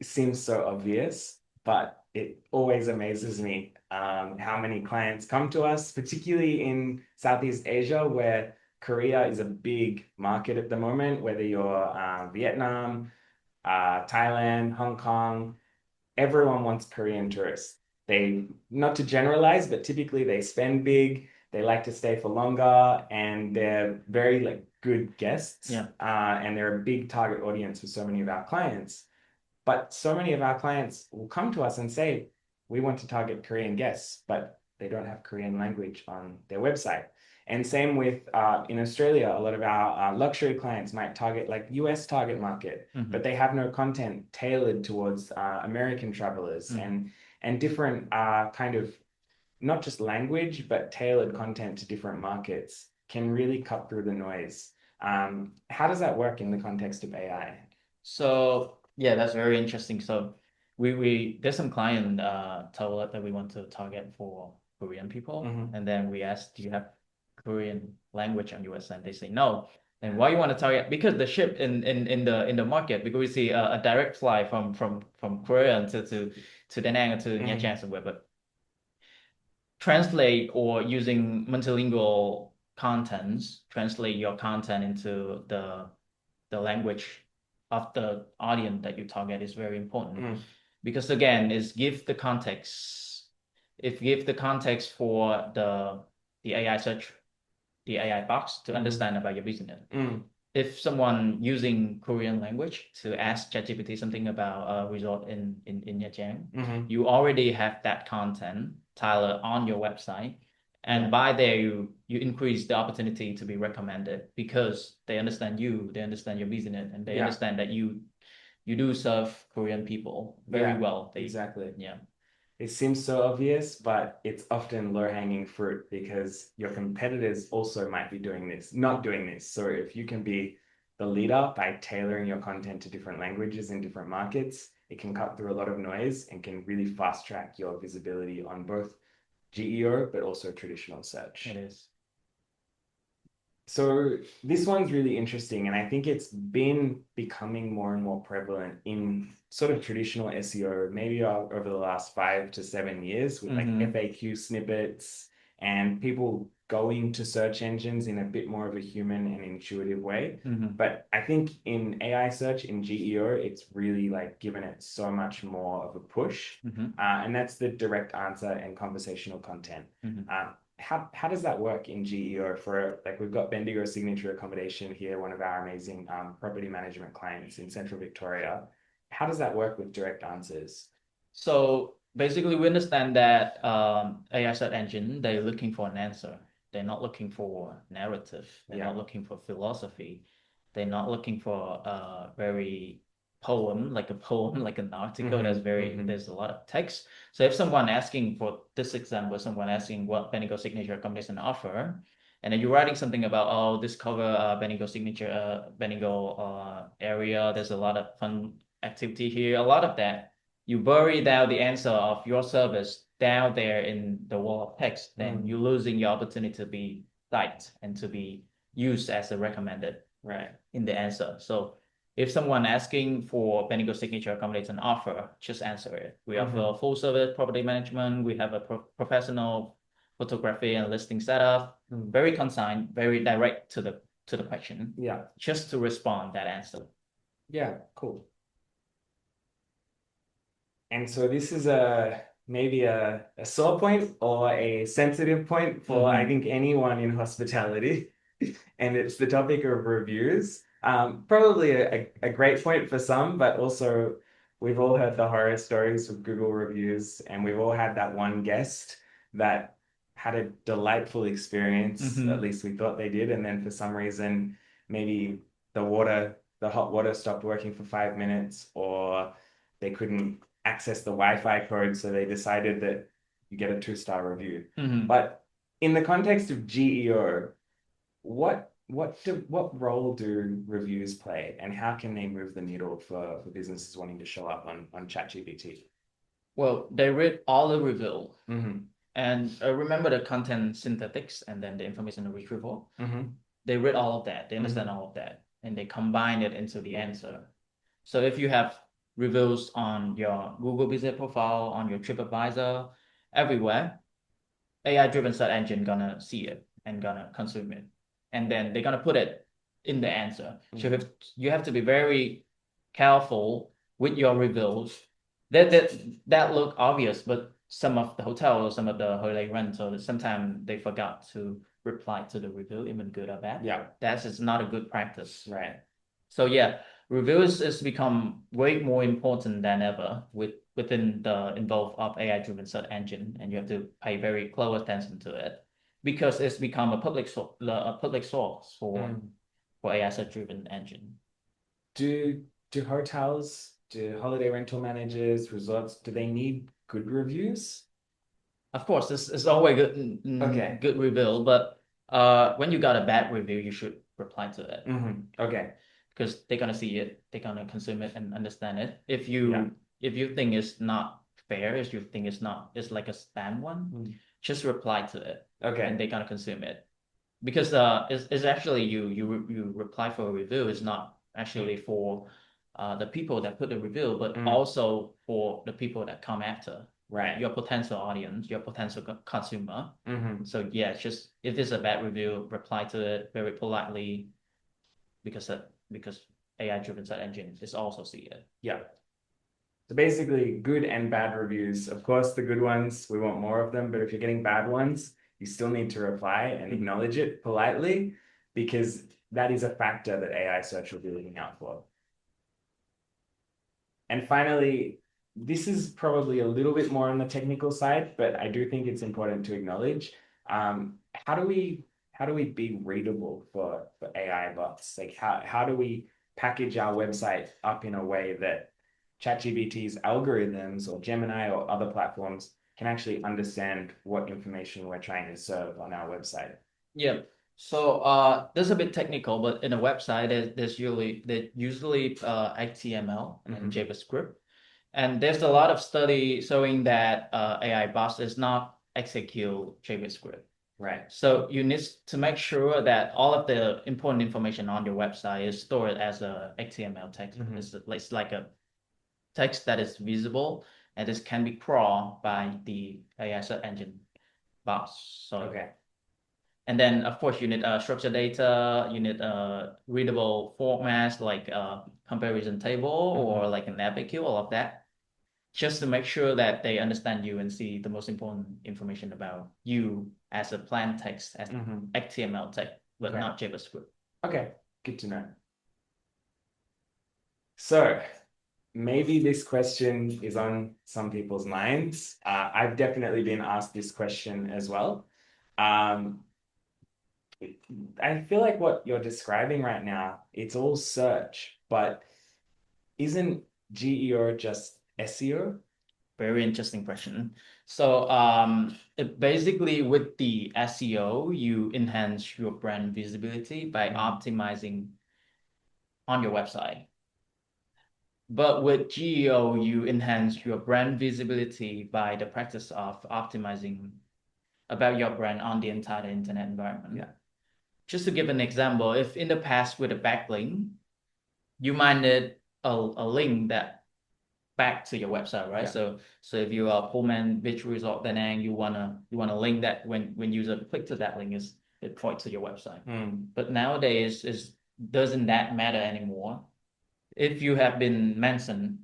seems so obvious, but it always amazes me how many clients come to us, particularly in Southeast Asia, where Korea is a big market at the moment, whether you're Vietnam, Thailand, Hong Kong, everyone wants Korean tourists. They, not to generalize, but typically they spend big, they like to stay for longer, and they're very like good guests. Yeah. And they're a big target audience for so many of our clients. But so many of our clients will come to us and say, we want to target Korean guests, but they don't have Korean language on their website. And same with in Australia, a lot of our luxury clients might target like US target market, but they have no content tailored towards American travelers and different kind of not just language, but tailored content to different markets can really cut through the noise. How does that work in the context of AI? So yeah, that's very interesting. So we there's some client told us that we want to target for Korean people, and then we asked, do you have Korean language on US? And they say no. And why you want to target? Because the ship in the market, because we see a direct flight from Korea to Da Nang to Nha Trang somewhere, but translate or using multilingual contents, translate your content into the language of the audience that you target is very important. Because again, is give the context. If give the context for the AI search, the AI box to understand about your business. If someone using Korean language to ask ChatGPT something about a resort in Nha Trang, you already have that content tailored on your website. And by there, you increase the opportunity to be recommended because they understand you, they understand your business, and they understand that you do serve Korean people very well. Exactly. Yeah. It seems so obvious, but it's often low-hanging fruit because your competitors also might be doing this, not doing this. So if you can be the leader by tailoring your content to different languages in different markets, it can cut through a lot of noise and can really fast track your visibility on both GEO, but also traditional search. It is. So this one's really interesting, and I think it's been becoming more and more prevalent in sort of traditional SEO, maybe over the last 5 to 7 years with like FAQ snippets and people going to search engines in a bit more of a human and intuitive way. But I think in AI search, in GEO, it's really like given it so much more of a push. And that's the direct answer and conversational content. How does that work in GEO for like we've got Bendigo Signature Accommodation here, one of our amazing property management clients in Central Victoria. How does that work with direct answers? So basically, we understand that AI search engine, they're looking for an answer. They're not looking for narrative. They're not looking for philosophy. They're not looking for a very poem, like an article that's very, there's a lot of text. So if someone asking for this example, someone asking what Bendigo Signature Accommodation offer, and then you're writing something about, oh, this cover Bendigo Signature, Bendigo area, there's a lot of fun activity here, a lot of that you bury down the answer of your service down there in the wall of text, then you're losing your opportunity to be liked and to be used as a recommended in the answer. So if someone asking for Bendigo Signature Accommodation offer, just answer it. We offer full service property management. We have a professional photography and listing setup. Very concise, very direct to the question. Yeah. Just to respond that answer. Yeah, cool. And so this is maybe a sore point or a sensitive point for I think anyone in hospitality. And it's the topic of reviews. Probably a great point for some, but also we've all heard the horror stories of Google reviews, and we've all had that one guest that had a delightful experience, at least we thought they did, and then for some reason, maybe the hot water stopped working for 5 minutes, or they couldn't access the Wi-Fi code, so they decided that you get a 2-star review. But in the context of GEO, what role do reviews play, and how can they move the needle for businesses wanting to show up on ChatGPT? Well, they read all the review, and remember the content synthetics and then the information retrieval. They read all of that, they understand all of that, and they combine it into the answer. So if you have reviews on your Google Business Profile, on your TripAdvisor, everywhere, AI-driven search engine gonna see it and gonna consume it, and then they're gonna put it in the answer. So you have to be very careful with your reviews. That look obvious, but some of the hotels, some of the holiday rentals, sometimes they forgot to reply to the review, even good or bad. Yeah, that is not a good practice. right. So yeah, reviews has become way more important than ever within the involved of AI-driven search engine, and you have to pay very close attention to it. because it's become a public source Mm. for AI search-driven engine. Do hotels, do holiday rental managers, resorts, do they need good reviews? Of course, it's always Okay. good review, but when you got a bad review, you should reply to it Okay. because they're gonna see it, they're gonna consume it and understand it. Yeah. If you think it's not fair, if you think it's like a spam one, just reply to it, and Okay. they're gonna consume it because it's actually you reply for a review. It's not actually for the people that put the review, but also for the people that come after. Right. Your potential audience, your potential consumer. So yeah, just if it's a bad review, reply to it very politely because AI-driven search engine is also see it. Yeah. So basically, good and bad reviews. Of course, the good ones, we want more of them, but if you're getting bad ones, you still need to reply and acknowledge it politely because that is a factor that AI search will be looking out for. And finally, this is probably a little bit more on the technical side, but I do think it's important to acknowledge. How do we be readable for AI bots? Like how do we package our website up in a way that ChatGPT's algorithms or Gemini or other platforms can actually understand what information we're trying to serve on our website? Yeah. So this is a bit technical, but in a website there's usually HTML and JavaScript. And there's a lot of study showing that AI bots is not execute JavaScript. Right. So you need to make sure that all of the important information on your website is stored as a HTML text. It's like a text that is visible and this can be crawled by the AI search engine bots. So Okay. and then of course you need structured data, you need readable formats like comparison table or like an FAQ, all of that, just to make sure that they understand you and see the most important information about you as a plain text, as HTML text, but Okay. not JavaScript. Okay, good to know. So maybe this question is on some people's minds. I've definitely been asked this question as well. Um, I feel like what you're describing right now, it's all search, but isn't GEO just SEO? Very interesting question. So basically with the SEO, you enhance your brand visibility by optimizing on your website. But with GEO, you enhance your brand visibility by the practice of optimizing about your brand on the entire internet environment. Yeah. Just to give an example, if in the past with a backlink, you might need a link that back to your website, right? Yeah. So if you are Pullman Beach Resort Da Nang, you wanna link that when user click to that link is it point to your website. But nowadays is doesn't that matter anymore? If you have been mentioned,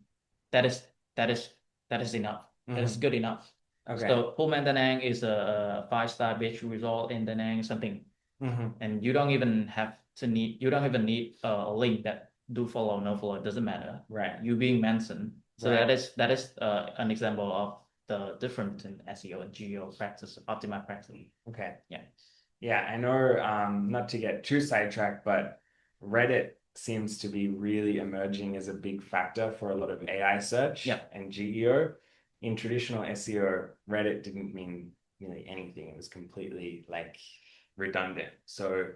that is that is that is enough. That is good enough. Okay. So Pullman Da Nang is a 5-star beach resort in Da Nang something, and you don't even need a link that do follow no follow. It doesn't matter. Right. You being mentioned. So Right. that is an example of the difference in SEO and GEO practice, optimal practice. Okay. Yeah. Yeah, I know, not to get too sidetracked, but Reddit seems to be really emerging as a big factor for a lot of AI search and GEO. In traditional SEO, Reddit didn't mean really anything. It was completely like redundant. So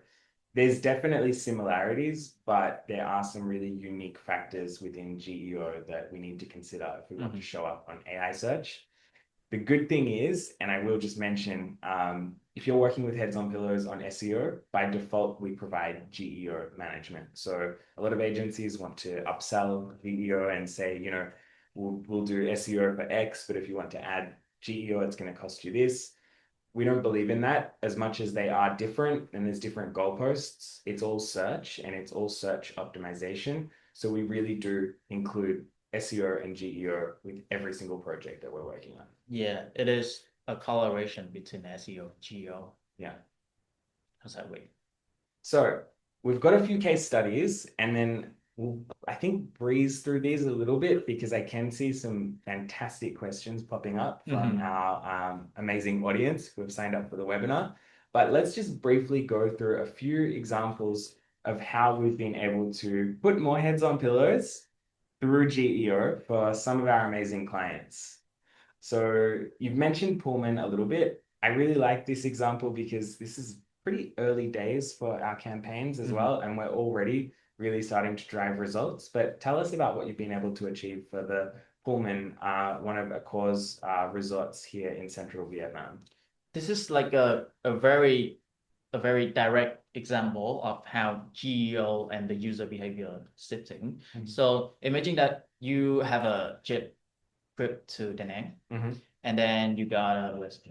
there's definitely similarities, but there are some really unique factors within GEO that we need to consider if we want to show up on AI search. The good thing is, and I will just mention, if you're working with Heads on Pillows on SEO, by default, we provide GEO management. So a lot of agencies want to upsell GEO and say, we'll do SEO for X, but if you want to add GEO, it's going to cost you this. We don't believe in that as much as they are different and there's different goalposts. It's all search and it's all search optimization. So we really do include SEO and GEO with every single project that we're working on. Yeah, it is a collaboration between SEO and GEO. Yeah. How's that way? So we've got a few case studies and then we'll, I think, breeze through these a little bit because I can see some fantastic questions popping up from our amazing audience who have signed up for the webinar. But let's just briefly go through a few examples of how we've been able to put more heads on pillows through GEO for some of our amazing clients. So you've mentioned Pullman a little bit. I really like this example because this is pretty early days for our campaigns as well, and we're already really starting to drive results. But tell us about what you've been able to achieve for the Pullman, one of Accor's resorts here in central Vietnam. This is like a very direct example of how GEO and the user behavior sitting. So imagine that you have a trip to Da Nang, and then you got a list,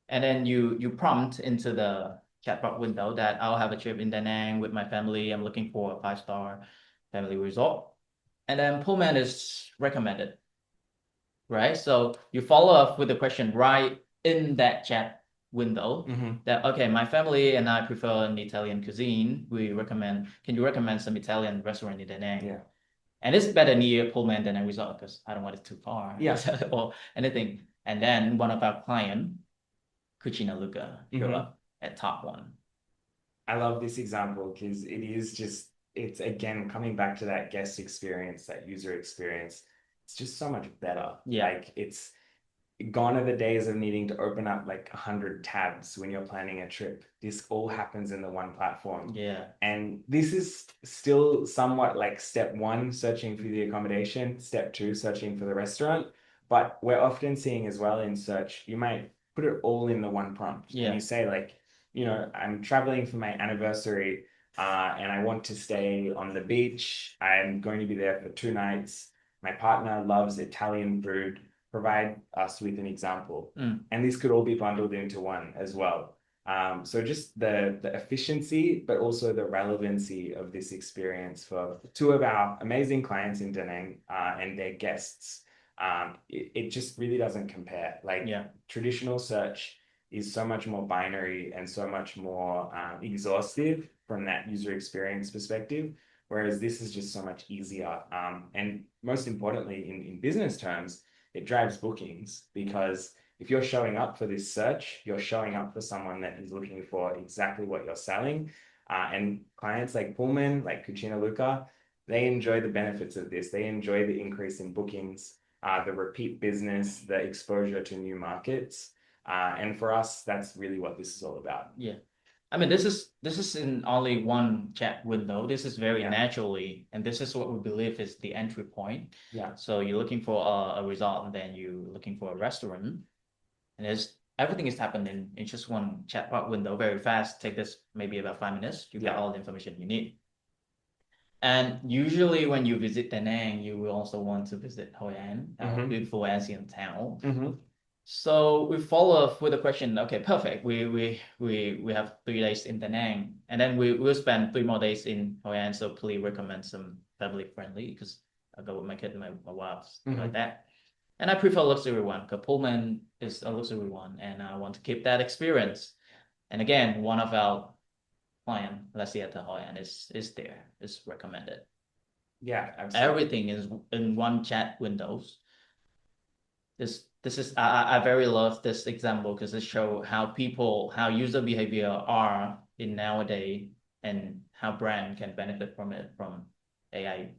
and then you prompt into the chatbot window that I'll have a trip in Da Nang with my family. I'm looking for a 5-star family resort, and then Pullman is recommended, right? So you follow up with the question right in that chat window that, okay, my family and I prefer an Italian cuisine. Can you recommend some Italian restaurant in Da Nang? Yeah. And it's better near Pullman than a resort because I don't want it too far. Yeah. Or anything. And then one of our client, Cucina Luca, show up at top one. I love this example because it is just, it's again coming back to that guest experience, that user experience. It's just so much better. Yeah. Like it's gone are the days of needing to open up like 100 tabs when you're planning a trip. This all happens in the one platform. Yeah. And this is still somewhat like step one, searching for the accommodation, step two, searching for the restaurant. But we're often seeing as well in search, you might put it all in the one prompt. Yeah. And you say like, I'm traveling for my anniversary and I want to stay on the beach. I'm going to be there for 2 nights. My partner loves Italian food. Provide us with an example. And this could all be bundled into one as well. So just the efficiency, but also the relevancy of this experience for 2 of our amazing clients in Da Nang and their guests. It just really doesn't compare. Like traditional search is so much more binary and so much more exhaustive from that user experience perspective. Whereas this is just so much easier. And most importantly, in business terms, it drives bookings because if you're showing up for this search, you're showing up for someone that is looking for exactly what you're selling. And clients like Pullman, like Cucina Luca, they enjoy the benefits of this. They enjoy the increase in bookings, the repeat business, the exposure to new markets. And for us, that's really what this is all about. Yeah. I mean, this is in only one chat window. This is very naturally, and this is what we believe is the entry point. Yeah. So you're looking for a result, and then you're looking for a restaurant, and everything is happening in just one chatbot window, very fast. Take this maybe about 5 minutes. You got all the information you need. And usually when you visit Da Nang, you will also want to visit Hoi An, our beautiful Asian town. So we follow up with a question. Okay, perfect. We have 3 days in Da Nang, and then we'll spend 3 more days in Hoi An. So please recommend some family friendly because I go with my kid and my wife like that. And I prefer luxury one because Pullman is a luxury one, and I want to keep that experience. And again, one of our client, let's see at the Hoi An is recommended. Yeah, absolutely. Everything is in one chat windows. This is I very love this example because it shows how user behavior are in nowadays and how brand can benefit from it from AI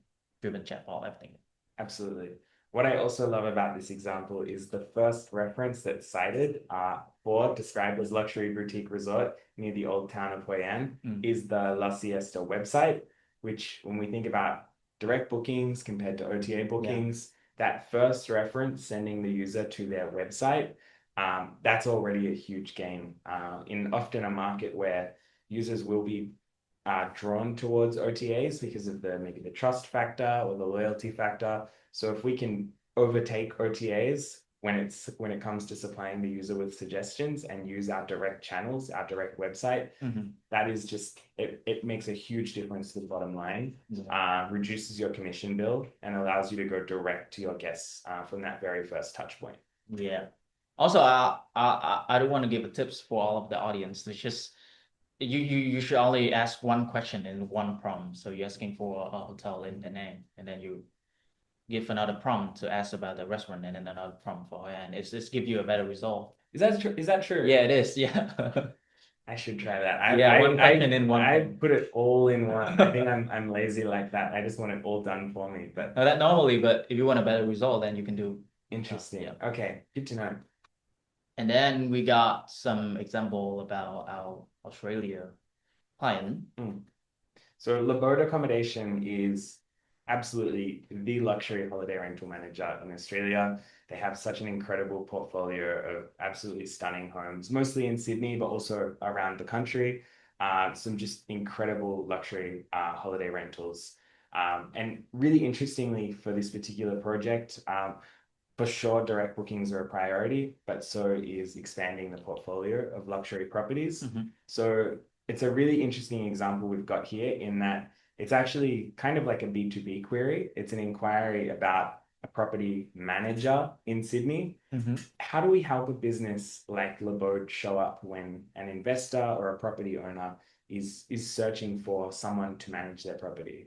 driven chatbot everything. Absolutely. What I also love about this example is the first reference that's cited for described as luxury boutique resort near the old town of Hoi An is the La Siesta website, which when we think about direct bookings compared to OTA bookings, that first reference sending the user to their website, that's already a huge gain in often a market where users will be drawn towards OTAs because of maybe the trust factor or the loyalty factor. So if we can overtake OTAs when it comes to supplying the user with suggestions and use our direct channels, our direct website, that is just it makes a huge difference to the bottom line, reduces your commission bill and allows you to go direct to your guests from that very first touch point. Yeah. Also, I don't want to give tips for all of the audience. It's just you should only ask one question in one prompt. So you're asking for a hotel in Da Nang, and then you give another prompt to ask about the restaurant, and then another prompt for Hoi An. It's just give you a better result. Is that true? Is that true? Yeah, it is. Yeah. I should try that. Yeah, one question in one I thing. put it all in one. I think I'm lazy like that. I just want it all done for me. But That normally, but if you want a better result, then you can do. interesting. Yeah. Okay, good to know. And then we got some example about our Australia client. Mm. So Labode Accommodation is absolutely the luxury holiday rental manager in Australia. They have such an incredible portfolio of absolutely stunning homes, mostly in Sydney, but also around the country. Some just incredible luxury holiday rentals. And really interestingly for this particular project, for sure, direct bookings are a priority, but so is expanding the portfolio of luxury properties. Mm-hmm. So it's a really interesting example we've got here in that it's actually kind of like a B2B query. It's an inquiry about a property manager in Sydney. Mm-hmm. How do we help a business like Labode show up when an investor or a property owner is searching for someone to manage their property?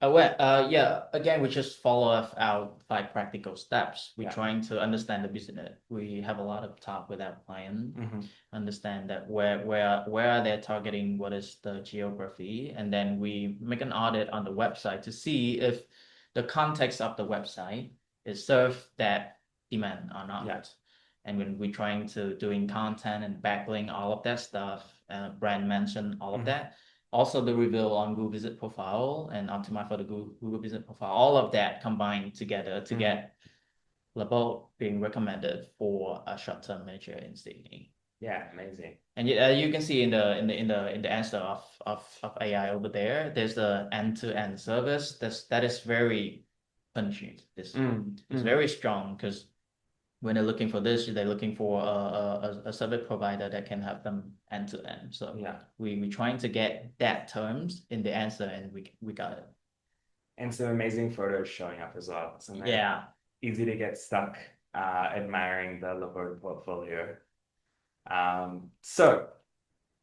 Yeah, again, we just follow up our 5 practical steps. We're Yeah. trying to understand the business. We have a lot of talk with our client, understand that where are they targeting, what is the geography, and then we make an audit on the website to see if the context of the website is serve that demand or not. Yeah. And when we're trying to doing content and backlink, all of that stuff, brand mention, all of that also the review on Google Visit Profile and optimize for the Google Visit Profile, all of that combined together to get Labo being recommended for a short-term measure in Sydney. Yeah, amazing. And you can see in the answer of AI over there, there's the end-to-end service that is very punchy. It's very strong because when they're looking for this, they're looking for a service provider that can help them end to end. So Yeah. we trying to get that terms in the answer, and we got it. And some amazing photos showing up as well. So Yeah. easy to get stuck admiring the Laborde portfolio. So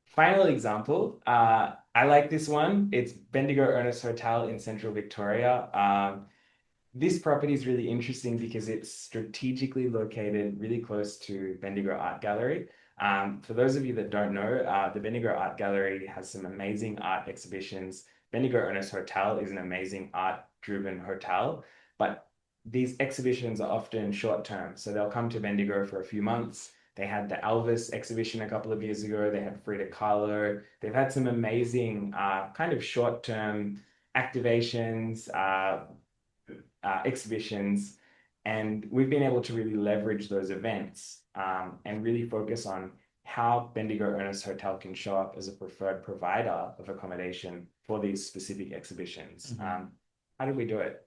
final example. I like this one. It's Bendigo Ernest Hotel in Central Victoria. This property is really interesting because it's strategically located really close to Bendigo Art Gallery. For those of you that don't know, the Bendigo Art Gallery has some amazing art exhibitions. Bendigo Ernest Hotel is an amazing art-driven hotel, but these exhibitions are often short-term. So they'll come to Bendigo for a few months. They had the Elvis exhibition a couple of years ago. They had Frida Kahlo. They've had some amazing kind of short-term activations, exhibitions, and we've been able to really leverage those events and really focus on how Bendigo Ernest Hotel can show up as a preferred provider of accommodation for these specific exhibitions. How did we do it?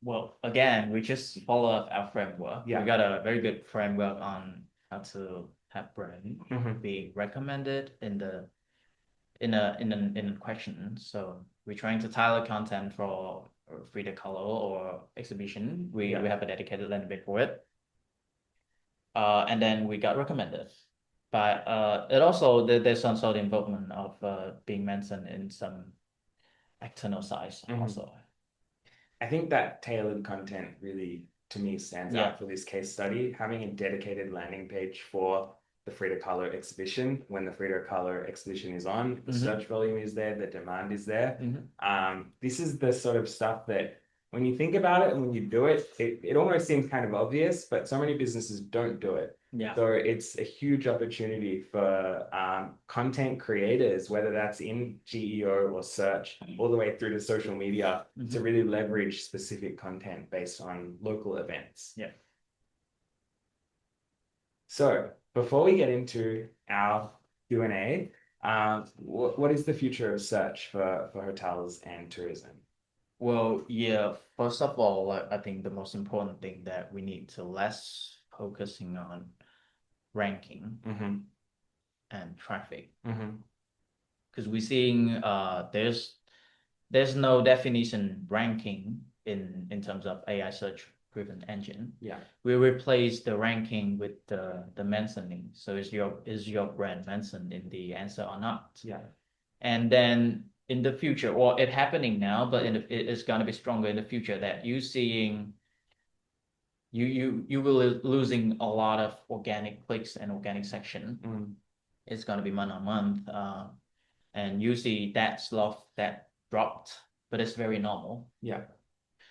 Well, again, we just follow up our framework. Yeah. We got a very good framework on how to have brand being recommended in a question. So we're trying to tailor content for Frida Kahlo or exhibition. We have a dedicated landing page for it. And then we got recommended. But it also there's some sort of involvement of being mentioned in some external sites also. I think that tailored content really, to me, stands out for this case study. Having a dedicated landing page for the Frida Kahlo exhibition, when the Frida Kahlo exhibition is on, the search volume is there, the demand is there. This is the sort of stuff that when you think about it and when you do it, it almost seems kind of obvious, but so many businesses don't do it. Yeah. So it's a huge opportunity for content creators, whether that's in GEO or search, all the way through to social media, to really leverage specific content based on local events. Yeah. So before we get into our Q&A, what is the future of search for hotels and tourism? Well, yeah, first of all, I think the most important thing that we need to less focusing on ranking and traffic. Because we're seeing there's no definition ranking in terms of AI search driven engine. Yeah. We replace the ranking with the mentioning. So is your brand mentioned in the answer or not? Yeah. And then in the future, or it happening now, but it's gonna be stronger in the future that you seeing you will losing a lot of organic clicks and organic section it's going to be month on month. And usually that dropped, but it's very normal. Yeah.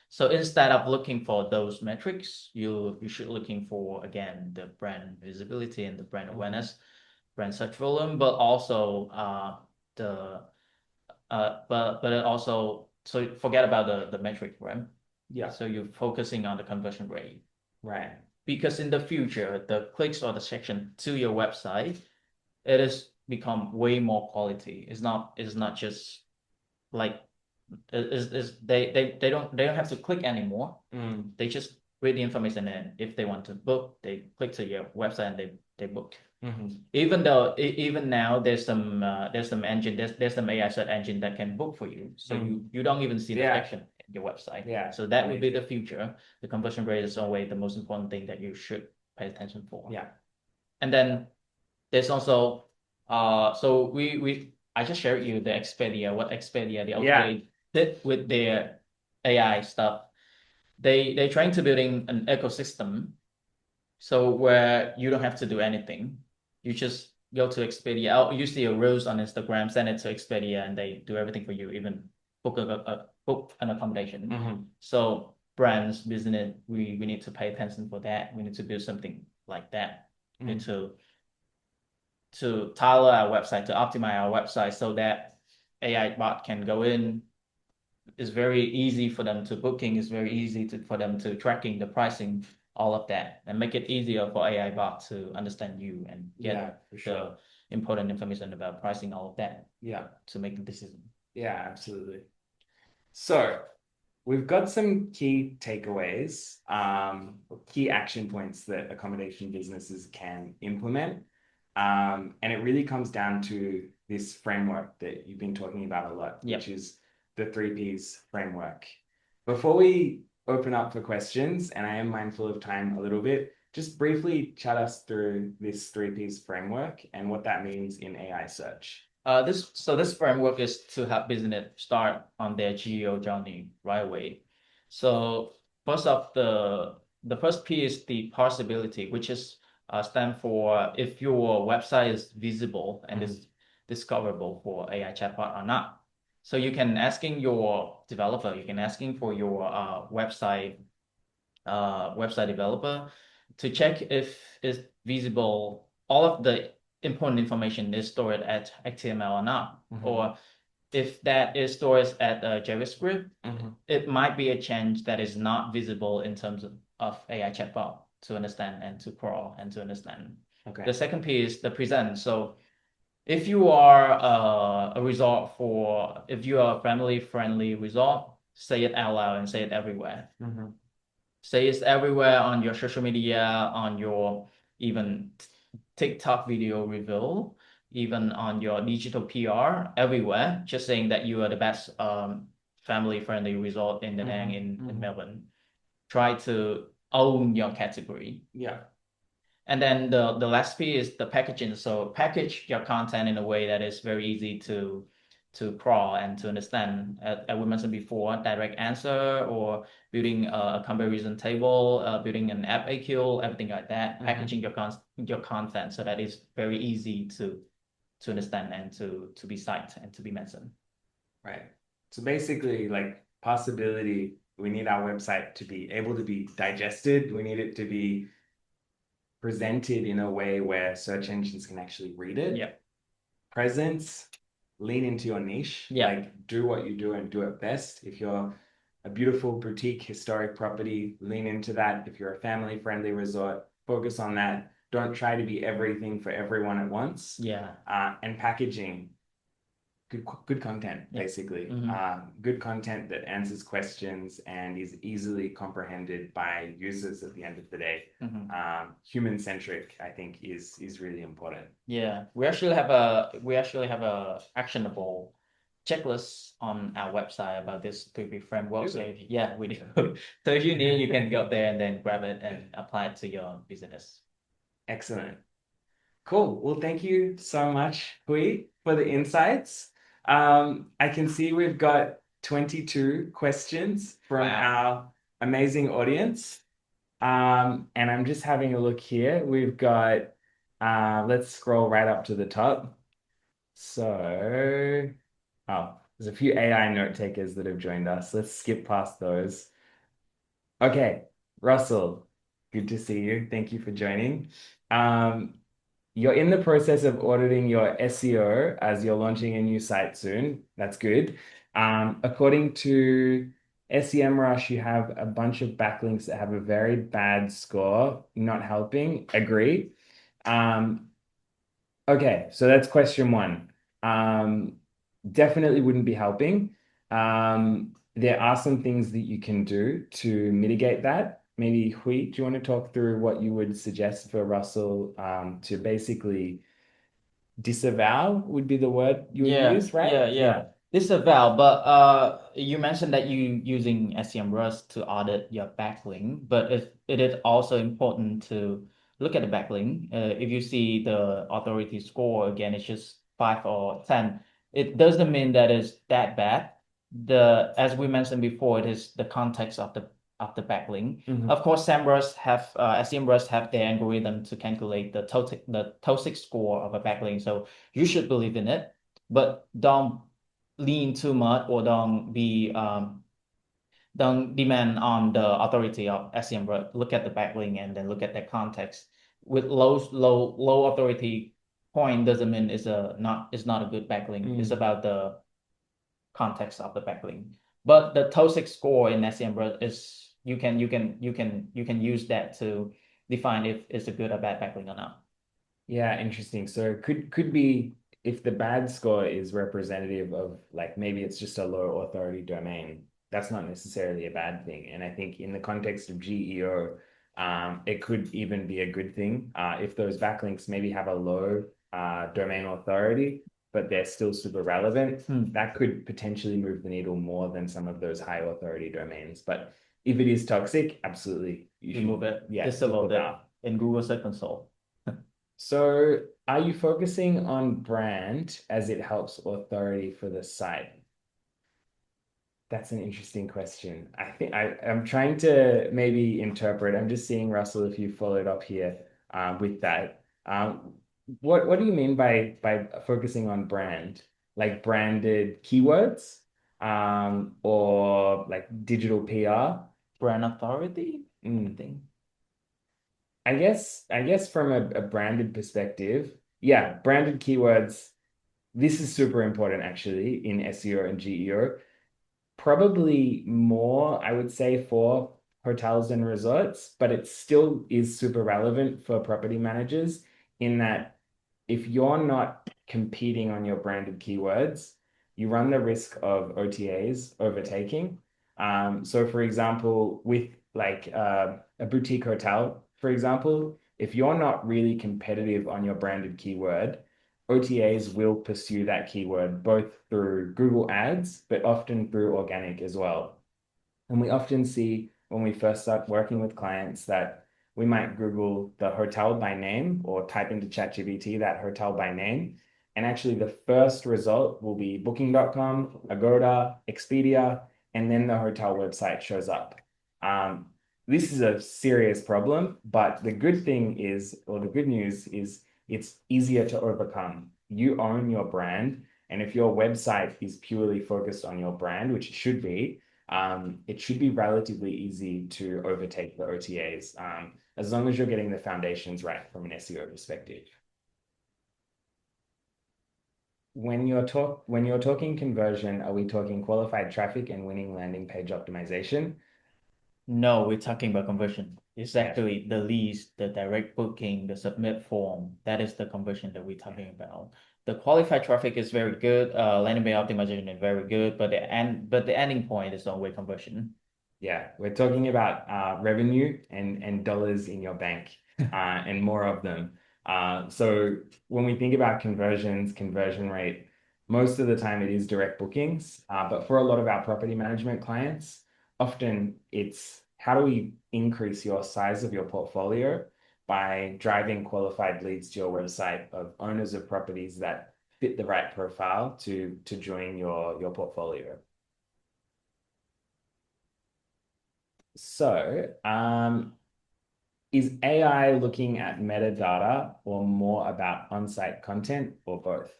So instead of looking for those metrics, you should looking for again the brand visibility and the brand awareness, brand search volume, but also the but it also so forget about the metric, right? Yeah. So you're focusing on the conversion rate. Right. Because in the future, the clicks or the section to your website, it is become way more quality. It's not just like is they don't have to click anymore. They just read the information, and if they want to book, they click to your website and they book. Even though even now there's some engine there's some AI search engine that can book for you, so you don't even see the section in your website. Yeah. So that would be the future. The conversion rate is always the most important thing that you should pay attention for. Yeah. And then there's also so we I just shared you the Expedia, what Expedia the OTA did with their AI stuff. They're trying to building an ecosystem, so where you don't have to do anything. You just go to Expedia. You see a rose on Instagram, send it to Expedia, and they do everything for you, even book an accommodation. So brands, business, we need to pay attention for that. We need to build something like that. We need to tailor our website, to optimize our website so that AI bot can go in. It's very easy for them to booking. It's very easy for them to tracking the pricing, all of that, and make it easier for AI bot to understand you and get the important information about pricing, all of that. Yeah. To make the decision. Yeah, absolutely. So we've got some key takeaways, key action points that accommodation businesses can implement. And it really comes down to this framework that you've been talking about a lot, which is the 3Ps framework. Before we open up for questions, and I am mindful of time a little bit, just briefly chat us through this 3Ps framework and what that means in AI search. This framework is to help business start on their GEO journey right away. So first of the first P is the possibility, which is stand for if your website is visible and is discoverable for AI chatbot or not. So you can asking your developer, you can asking for your website developer to check if it's visible. All of the important information is stored at HTML or not, or if that is stored at JavaScript, it might be a change that is not visible in terms of AI chatbot to understand and to crawl and to understand. Okay. The second piece, the present. So if you are a resort if you are a family-friendly resort, say it out loud and say it everywhere. Say it's everywhere on your social media, on your even TikTok video review, even on your digital PR, everywhere, just saying that you are the best family-friendly resort in Da Nang in Melbourne. Try to own your category. Yeah. And then the last piece is the packaging. So package your content in a way that is very easy to crawl and to understand. As we mentioned before, direct answer or building a comparison table, building an FAQ, everything like that. Packaging your content so that it's very easy to understand and to be cited and to be mentioned. Right. So basically, like possibility, we need our website to be able to be digested. We need it to be presented in a way where search engines can actually read it. Yeah. Presence, lean into your niche. Yeah. Like do what you do and do it best. If you're a beautiful boutique historic property, lean into that. If you're a family-friendly resort, focus on that. Don't try to be everything for everyone at once. Yeah. And packaging. Good content, basically. Good content that answers questions and is easily comprehended by users at the end of the day. Human-centric, I think, is really important. Yeah, we actually have a actionable checklist on our website about this 3P framework. So yeah, we do. So if you need, you can go there and then grab it and apply it to your business. Excellent. Cool. Well, thank you so much, Hui, for the insights. I can see we've got 22 questions from our amazing audience. And I'm just having a look here. We've got Let's scroll right up to the top. So, oh, there's a few AI note takers that have joined us. Let's skip past those. Okay, Russell, good to see you. Thank you for joining. Um, you're in the process of auditing your SEO as you're launching a new site soon. That's good. According to SEMrush, you have a bunch of backlinks that have a very bad score, not helping. Agree. Um, Okay, so that's question one. Um, Definitely wouldn't be helping. There are some things that you can do to mitigate that. Maybe Hui, do you want to talk through what you would suggest for Russell to basically disavow would be the word you would Yeah, use, right? yeah, Yeah. yeah. This is a Val, but you mentioned that you using SEMrush to audit your backlink, but it is also important to look at the backlink. If you see the authority score again, it's just 5 or 10. It doesn't mean that it's that bad. As we mentioned before, it is the context of the backlink. Mhm. Of course, SEMrush have their algorithm to calculate the TOSIC score of a backlink, so you should believe in it, but don't lean too much or don't demand on the authority of SEMrush. Look at the backlink and then look at the context. With low authority point doesn't mean it's not a good backlink. It's Mm. about the context of the backlink. But the TOSIC score in SEMrush is you can use that to define if it's a good or bad backlink or not. Yeah, interesting. So could be if the bad score is representative of like maybe it's just a low authority domain, that's not necessarily a bad thing. And I think in the context of GEO, it could even be a good thing if those backlinks maybe have a low domain authority, but they're still super relevant. Hmm. That could potentially move the needle more than some of those high authority domains. But if it is toxic, absolutely, you should, Remove it, yeah, disable it disavow. in Google Search Console. So, are you focusing on brand as it helps authority for the site? That's an interesting question. I think I'm trying to maybe interpret. I'm just seeing, Russell, if you followed up here with that. What do you mean by focusing on brand? Like branded keywords, or like digital PR? Brand authority, I Mm. think. I guess from a branded perspective, yeah, branded keywords. This is super important actually in SEO and GEO. Probably more, I would say, for hotels and resorts, but it still is super relevant for property managers in that if you're not competing on your branded keywords, you run the risk of OTAs overtaking. So, for example, with like a boutique hotel, for example, if you're not really competitive on your branded keyword, OTAs will pursue that keyword both through Google Ads, but often through organic as well. And we often see when we first start working with clients that we might Google the hotel by name or type into ChatGPT that hotel by name. And actually, the first result will be booking.com, Agoda, Expedia, and then the hotel website shows up. Um, this is a serious problem, but the good thing is, or the good news is, it's easier to overcome. You own your brand. And if your website is purely focused on your brand, which it should be, it should be relatively easy to overtake the OTAs, as long as you're getting the foundations right from an SEO perspective. When you're talking conversion, are we talking qualified traffic and winning landing page optimization? No, we're talking about conversion. It's Yeah. actually the leads, the direct booking, the submit form. That is the conversion that we're talking about. The qualified traffic is very good. Landing page optimization is very good, but the ending point is always conversion. Yeah, we're talking about revenue and dollars in your bank and more of them. So when we think about conversions, conversion rate, most of the time it is direct bookings. But for a lot of our property management clients, often it's how do we increase your size of your portfolio by driving qualified leads to your website of owners of properties that fit the right profile to join your portfolio. So, Is AI looking at metadata or more about on-site content or both?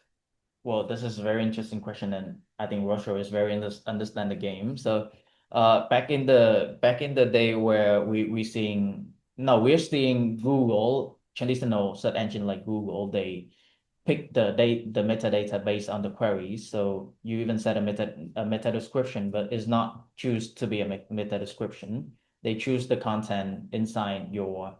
Well, this is a very interesting question, and I think Rosho is very understand the game. So, back in the day where we're seeing Google traditional search engine like Google, they pick the metadata based on the queries. So you even set a meta description, but it's not choose to be a meta description. They choose the content inside your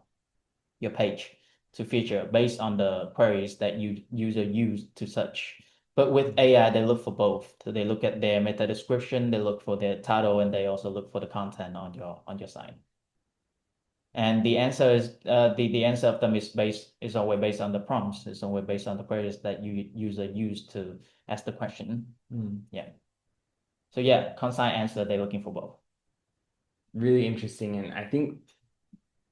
page to feature based on the queries that user used to search. But with AI, they look for both. So they look at their meta description, they look for their title, and they also look for the content on your site. And the answer is the answer of them is always based on the prompts. It's always based on the queries that user used to ask the question. Yeah. So yeah, concise answer. They're looking for both. Really interesting. And I think,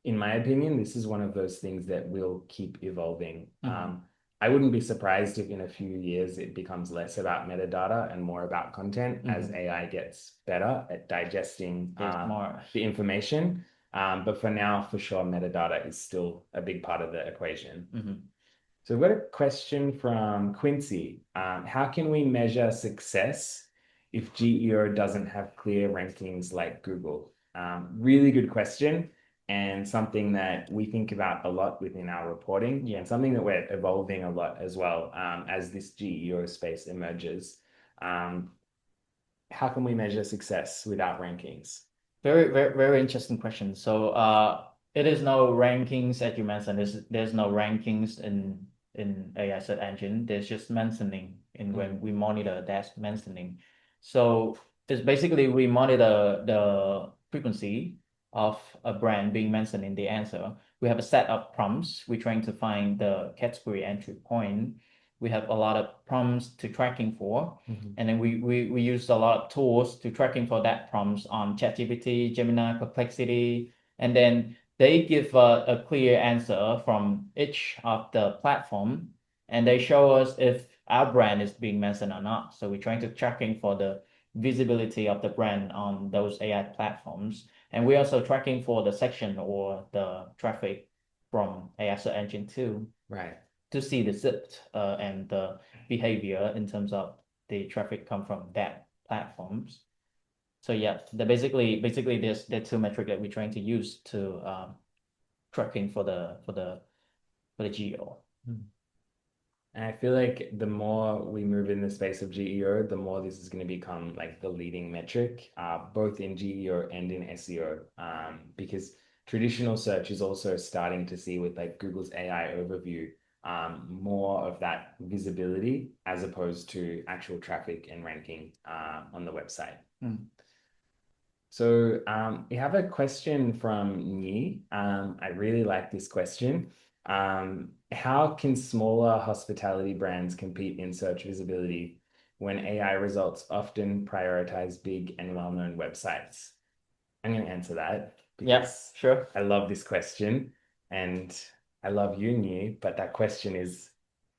in my opinion, this is one of those things that will keep evolving. I wouldn't be surprised if in a few years it becomes less about metadata and more about content as AI gets better at digesting the information. But for now, for sure, metadata is still a big part of the equation. So we've got a question from Quincy. How can we measure success if GEO doesn't have clear rankings like Google? Really good question, and something that we think about a lot within our reporting, and something that we're evolving a lot as well as this GEO space emerges. How can we measure success without rankings? Very interesting question. So it is no rankings as you mentioned. There's no rankings in AI search engine. There's just mentioning in when we monitor that mentioning. So it's basically we monitor the frequency of a brand being mentioned in the answer. We have a set of prompts. We're trying to find the category entry point. We have a lot of prompts to tracking for, and then we use a lot of tools to tracking for that prompts on ChatGPT, Gemini, Perplexity, and then they give a clear answer from each of the platform, and they show us if our brand is being mentioned or not. So we're trying to tracking for the visibility of the brand on those AI platforms, and we're also tracking for the section or the traffic from AI search engine too. Right. To see the zip and the behavior in terms of the traffic come from that platforms. So yeah, basically there's the two metric that we're trying to use to tracking for the geo. And I feel like the more we move in the space of GEO, the more this is going to become like the leading metric, both in GEO and in SEO, because traditional search is also starting to see with like Google's AI overview, more of that visibility as opposed to actual traffic and ranking on the website. So we have a question from Nhi. I really like this question. How can smaller hospitality brands compete in search visibility when AI results often prioritize big and well-known websites? I'm going to answer that because sure. I love this question and I love you, Nhi, but that question is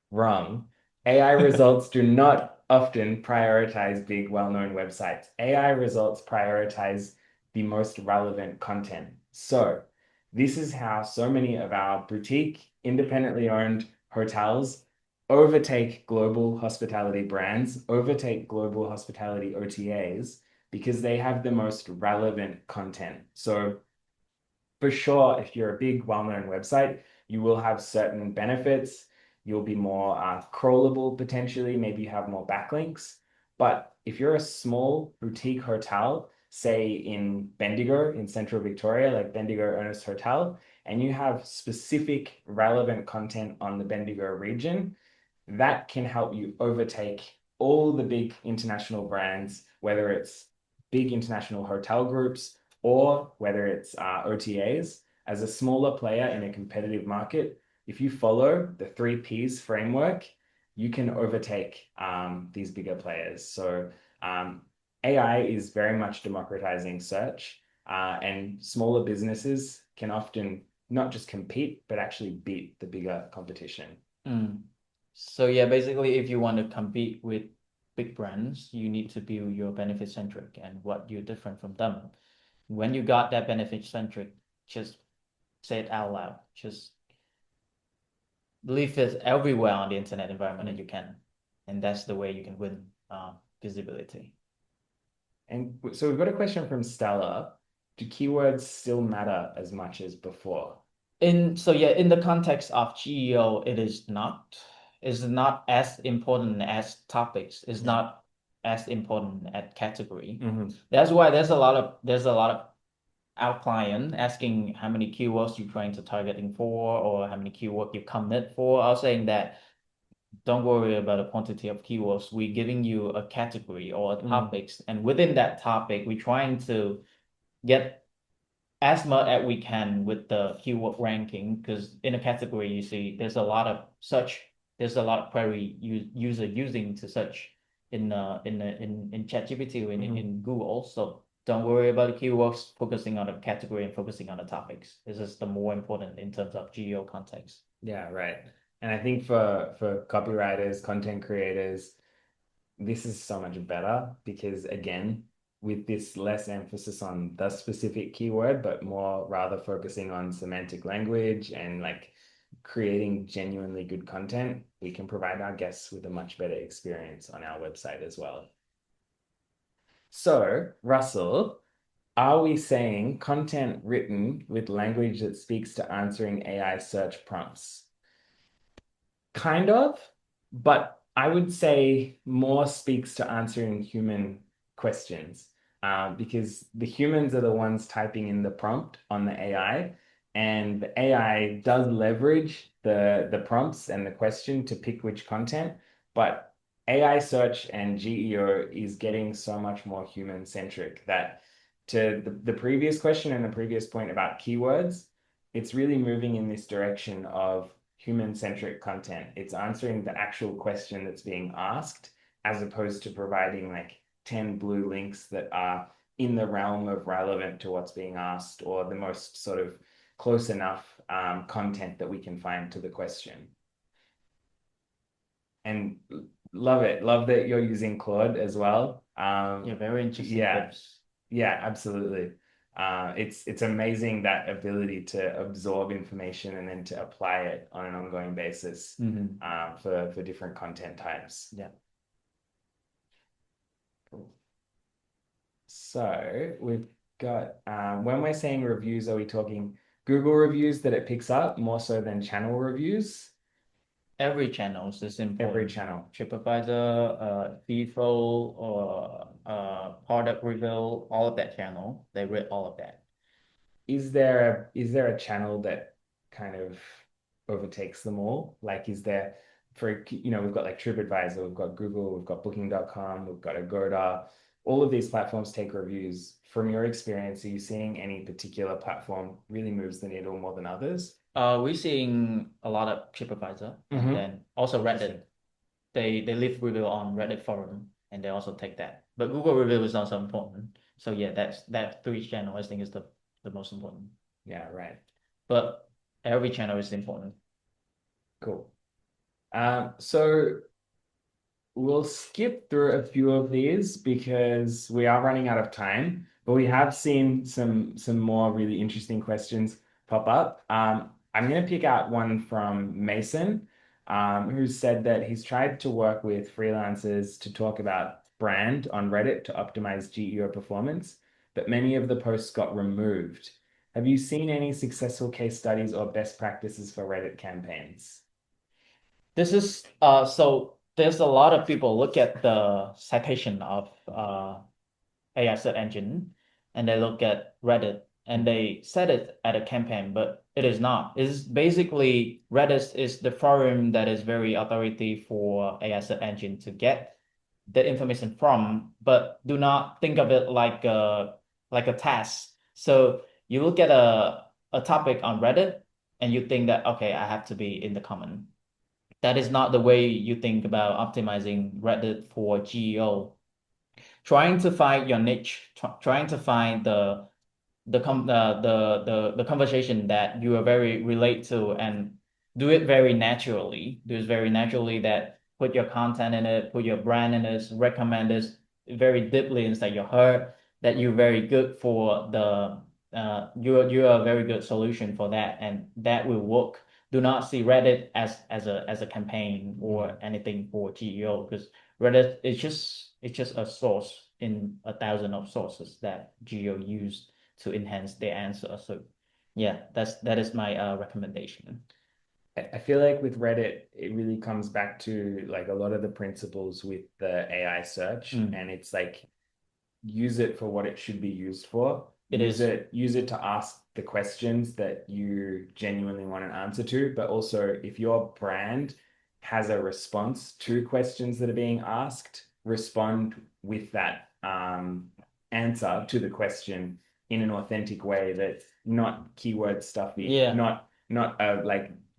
wrong. AI results do not often prioritize big, well-known websites. AI results prioritize the most relevant content. So this is how so many of our boutique, independently owned hotels overtake global hospitality brands, overtake global hospitality OTAs, because they have the most relevant content. So for sure, if you're a big, well-known website, you will have certain benefits. You'll be more crawlable potentially. Maybe you have more backlinks. But if you're a small boutique hotel, say in Bendigo in Central Victoria, like Bendigo Ernest Hotel, and you have specific relevant content on the Bendigo region, that can help you overtake all the big international brands, whether it's big international hotel groups or whether it's OTAs. As a smaller player in a competitive market, if you follow the 3Ps framework, you can overtake these bigger players. So AI is very much democratizing search, and smaller businesses can often not just compete, but actually beat the bigger competition. So yeah, basically, if you want to compete with big brands, you need to build your benefit centric and what you're different from them. When you got that benefit centric, just say it out loud. Just leave it everywhere on the internet environment that you can, and that's the way you can win visibility. And so we've got a question from Stella. Do keywords still matter as much as before? In the context of GEO, it is not. It's not as important as topics. It's not as important as category. That's why there's a lot of our client asking how many keywords you're trying to targeting for or how many keywords you commit for. I was saying that don't worry about the quantity of keywords. We're giving you a category or a topics, and within that topic, we're trying to get as much as we can with the keyword ranking, because in a category you see there's a lot of query user using to search in ChatGPT or in Google. So don't worry about the keywords, focusing on the category and focusing on the topics. This is the more important in terms of geo context. Yeah, right. And I think for copywriters, content creators, this is so much better because again, with this less emphasis on the specific keyword, but more rather focusing on semantic language and like creating genuinely good content, we can provide our guests with a much better experience on our website as well. So, Russell, are we saying content written with language that speaks to answering AI search prompts? Kind of, but I would say more speaks to answering human questions because the humans are the ones typing in the prompt on the AI, and the AI does leverage the prompts and the question to pick which content, but AI search and GEO is getting so much more human centric that to the previous question and the previous point about keywords, it's really moving in this direction of human-centric content. It's answering the actual question that's being asked, as opposed to providing like 10 blue links that are in the realm of relevant to what's being asked or the most sort of close enough content that we can find to the question. And love it. Love that you're using Claude as well. Yeah, very interesting Yeah, tips. yeah, absolutely. It's amazing that ability to absorb information and then to apply it on an ongoing basis for different content types. Yeah. Cool. So we've got when we're saying reviews, are we talking Google reviews that it picks up more so than channel reviews? Every channel is Every important. channel. TripAdvisor, Feedful, or product review, all of that channel, they read all of that. Is there a channel that kind of overtakes them all? Like, is there we've got like TripAdvisor, we've got Google, we've got Booking.com, we've got Agoda. All of these platforms take reviews. From your experience, are you seeing any particular platform really moves the needle more than others? We're seeing a lot of TripAdvisor and then also Reddit. They leave review on Reddit forum and they also take that. But Google review is also important. So yeah, that three channel I think is the most important. Yeah, right. But every channel is important. Cool. So we'll skip through a few of these because we are running out of time, but we have seen some more really interesting questions pop up. I'm going to pick out one from Mason, who said that he's tried to work with freelancers to talk about brand on Reddit to optimize GEO performance, but many of the posts got removed. Have you seen any successful case studies or best practices for Reddit campaigns? This is so there's a lot of people look at the citation of AI search engine and they look at Reddit and they set it at a campaign, but it is not. It's basically Reddit is the forum that is very authority for AI search engine to get the information from, but do not think of it like a task. So you look at a topic on Reddit and you think that okay, I have to be in the comment. That is not the way you think about optimizing Reddit for GEO. Trying to find your niche, trying to find the conversation that you are very relate to and do it very naturally. Do it very naturally that put your content in it, put your brand in it, recommend this very deeply inside your heart that you're very good for you're a very good solution for that, and that will work. Do not see Reddit as a campaign or anything for GEO, because Reddit it's just a source in a thousand of sources that GEO use to enhance their answer. So yeah, that is my recommendation. I feel like with Reddit, it really comes back to like a lot of the principles with the AI search, Mm, and it's like use it for what it should be used for. it is. Use it to ask the questions that you genuinely want an answer to, but also if your brand has a response to questions that are being asked, respond with that answer to the question in an authentic way that's not keyword stuffy, Yeah. not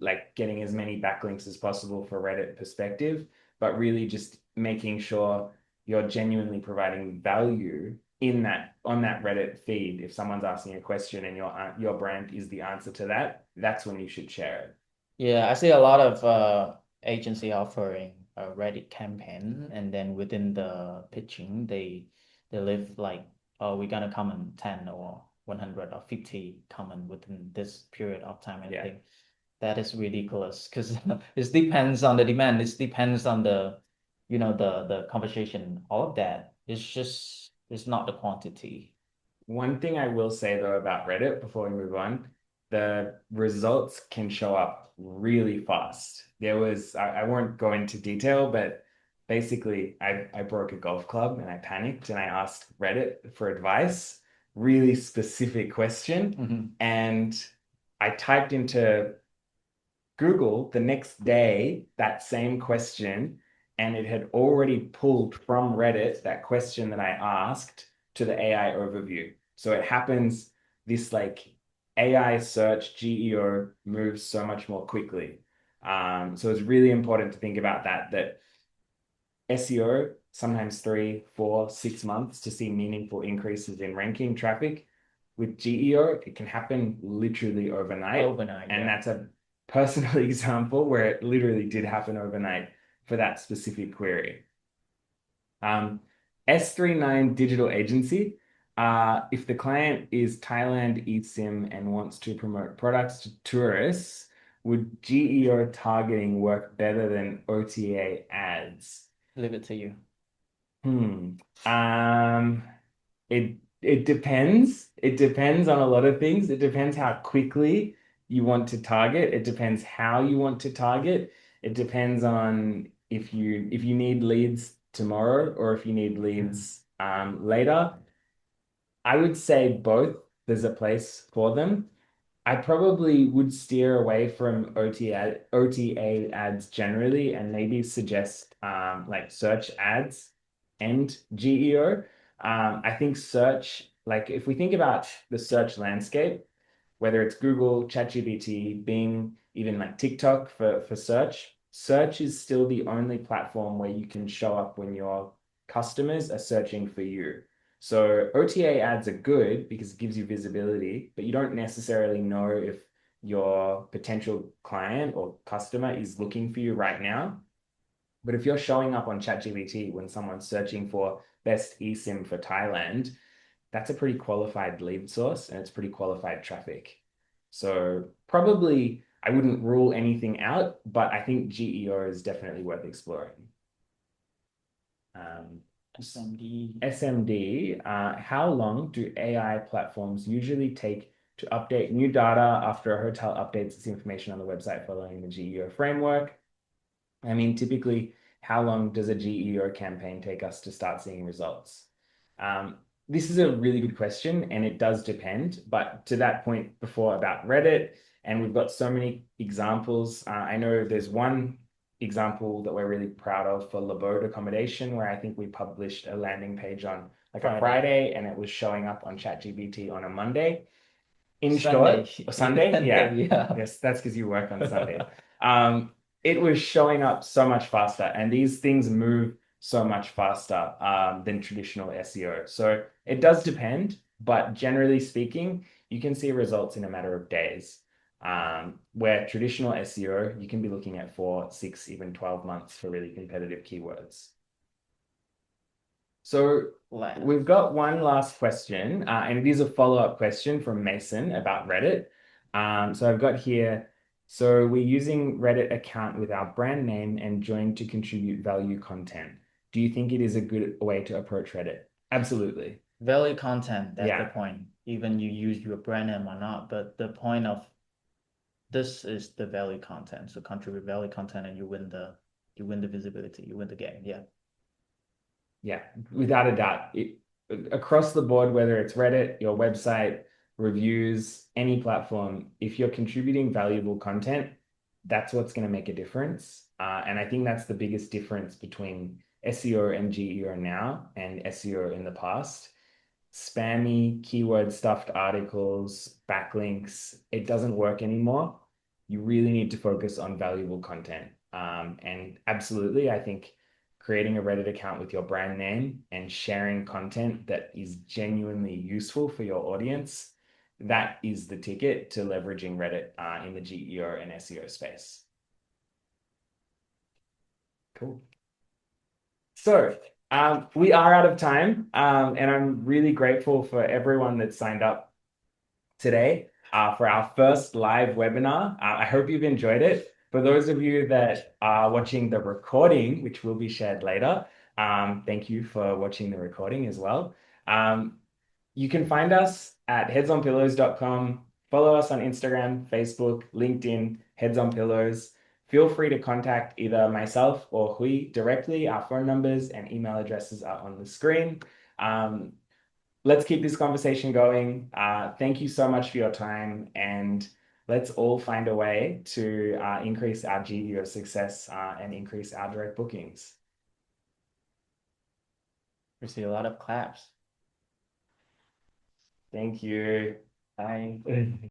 like getting as many backlinks as possible for Reddit perspective, but really just making sure you're genuinely providing value in that on that Reddit feed. If someone's asking a question and your brand is the answer to that, that's when you should share it. Yeah, I see a lot of agency offering a Reddit campaign, and then within the pitching, they live like, oh, we're gonna comment 10 or 100 or 50 comment within this period of time. And I Yeah. think that is ridiculous because it depends on the demand. It depends on the, the conversation. All of that. It's not the quantity. One thing I will say though about Reddit before we move on, the results can show up really fast. I won't go into detail, but basically I broke a golf club and I panicked and I asked Reddit for advice, really specific question. Mhm. And I typed into Google the next day that same question, and it had already pulled from Reddit that question that I asked to the AI overview. So it happens, this like AI search GEO moves so much more quickly. So it's really important to think about that SEO, sometimes 3, 4, 6 months to see meaningful increases in ranking traffic. With GEO, it can happen literally overnight. Overnight, And yeah. that's a personal example where it literally did happen overnight for that specific query. S39 Digital Agency. If the client is Thailand eSIM and wants to promote products to tourists, would GEO targeting work better than OTA ads? Leave it to you. Hmm. Um, it depends. It depends on a lot of things. It depends how quickly you want to target. It depends how you want to target. It depends on if you need leads tomorrow or if you need leads later. I would say both. There's a place for them. I probably would steer away from OTA ads generally and maybe suggest like search ads and GEO. I think search, like if we think about the search landscape, whether it's Google, ChatGPT, Bing, even like TikTok for search, search is still the only platform where you can show up when your customers are searching for you. So OTA ads are good because it gives you visibility, but you don't necessarily know if your potential client or customer is looking for you right now. But if you're showing up on ChatGPT when someone's searching for best eSIM for Thailand, that's a pretty qualified lead source and it's pretty qualified traffic. So probably I wouldn't rule anything out, but I think GEO is definitely worth exploring. Um, SMD. SMD, how long do AI platforms usually take to update new data after a hotel updates its information on the website following the GEO framework? I mean, typically, how long does a GEO campaign take us to start seeing results? Um, this is a really good question, and it does depend. But to that point before about Reddit, and we've got so many examples. I know there's one example that we're really proud of for Labode accommodation, where I think we published a landing page on like a Friday. Friday, and it was showing up on ChatGPT on a Monday. In Sunday. short, or Even Sunday, yeah, Sunday, yeah. yes, that's because you work on Sundays. Um, it was showing up so much faster, and these things move so much faster than traditional SEO. So it does depend, but generally speaking, you can see results in a matter of days. Where traditional SEO, you can be looking at 4, 6, even 12 months for really competitive keywords. So left. we've got one last question, and it is a follow-up question from Mason about Reddit. So I've got here, so we're using Reddit account with our brand name and joined to contribute value content. Do you think it is a good way to approach Reddit? Absolutely. Value content, that's the Yeah. point. Even you use your brand name or not, but the point of this is the value content. So contribute value content and you win the visibility, you win the game. Yeah. Yeah, without a doubt. Across the board, whether it's Reddit, your website, reviews, any platform, if you're contributing valuable content, that's what's going to make a difference. And I think that's the biggest difference between SEO and GEO now and SEO in the past. Spammy, keyword stuffed articles, backlinks, it doesn't work anymore. You really need to focus on valuable content. And absolutely, I think creating a Reddit account with your brand name and sharing content that is genuinely useful for your audience, that is the ticket to leveraging Reddit in the GEO and SEO space. Cool. So we are out of time, and I'm really grateful for everyone that signed up today for our first live webinar. I hope you've enjoyed it. For those of you that are watching the recording, which will be shared later, thank you for watching the recording as well. You can find us at headsonpillows.com. Follow us on Instagram, Facebook, LinkedIn, Heads on Pillows. Feel free to contact either myself or Hui directly. Our phone numbers and email addresses are on the screen. Let's keep this conversation going. Thank you so much for your time, and let's all find a way to increase our GEO success and increase our direct bookings. We see a lot of claps. Thank you. Bye.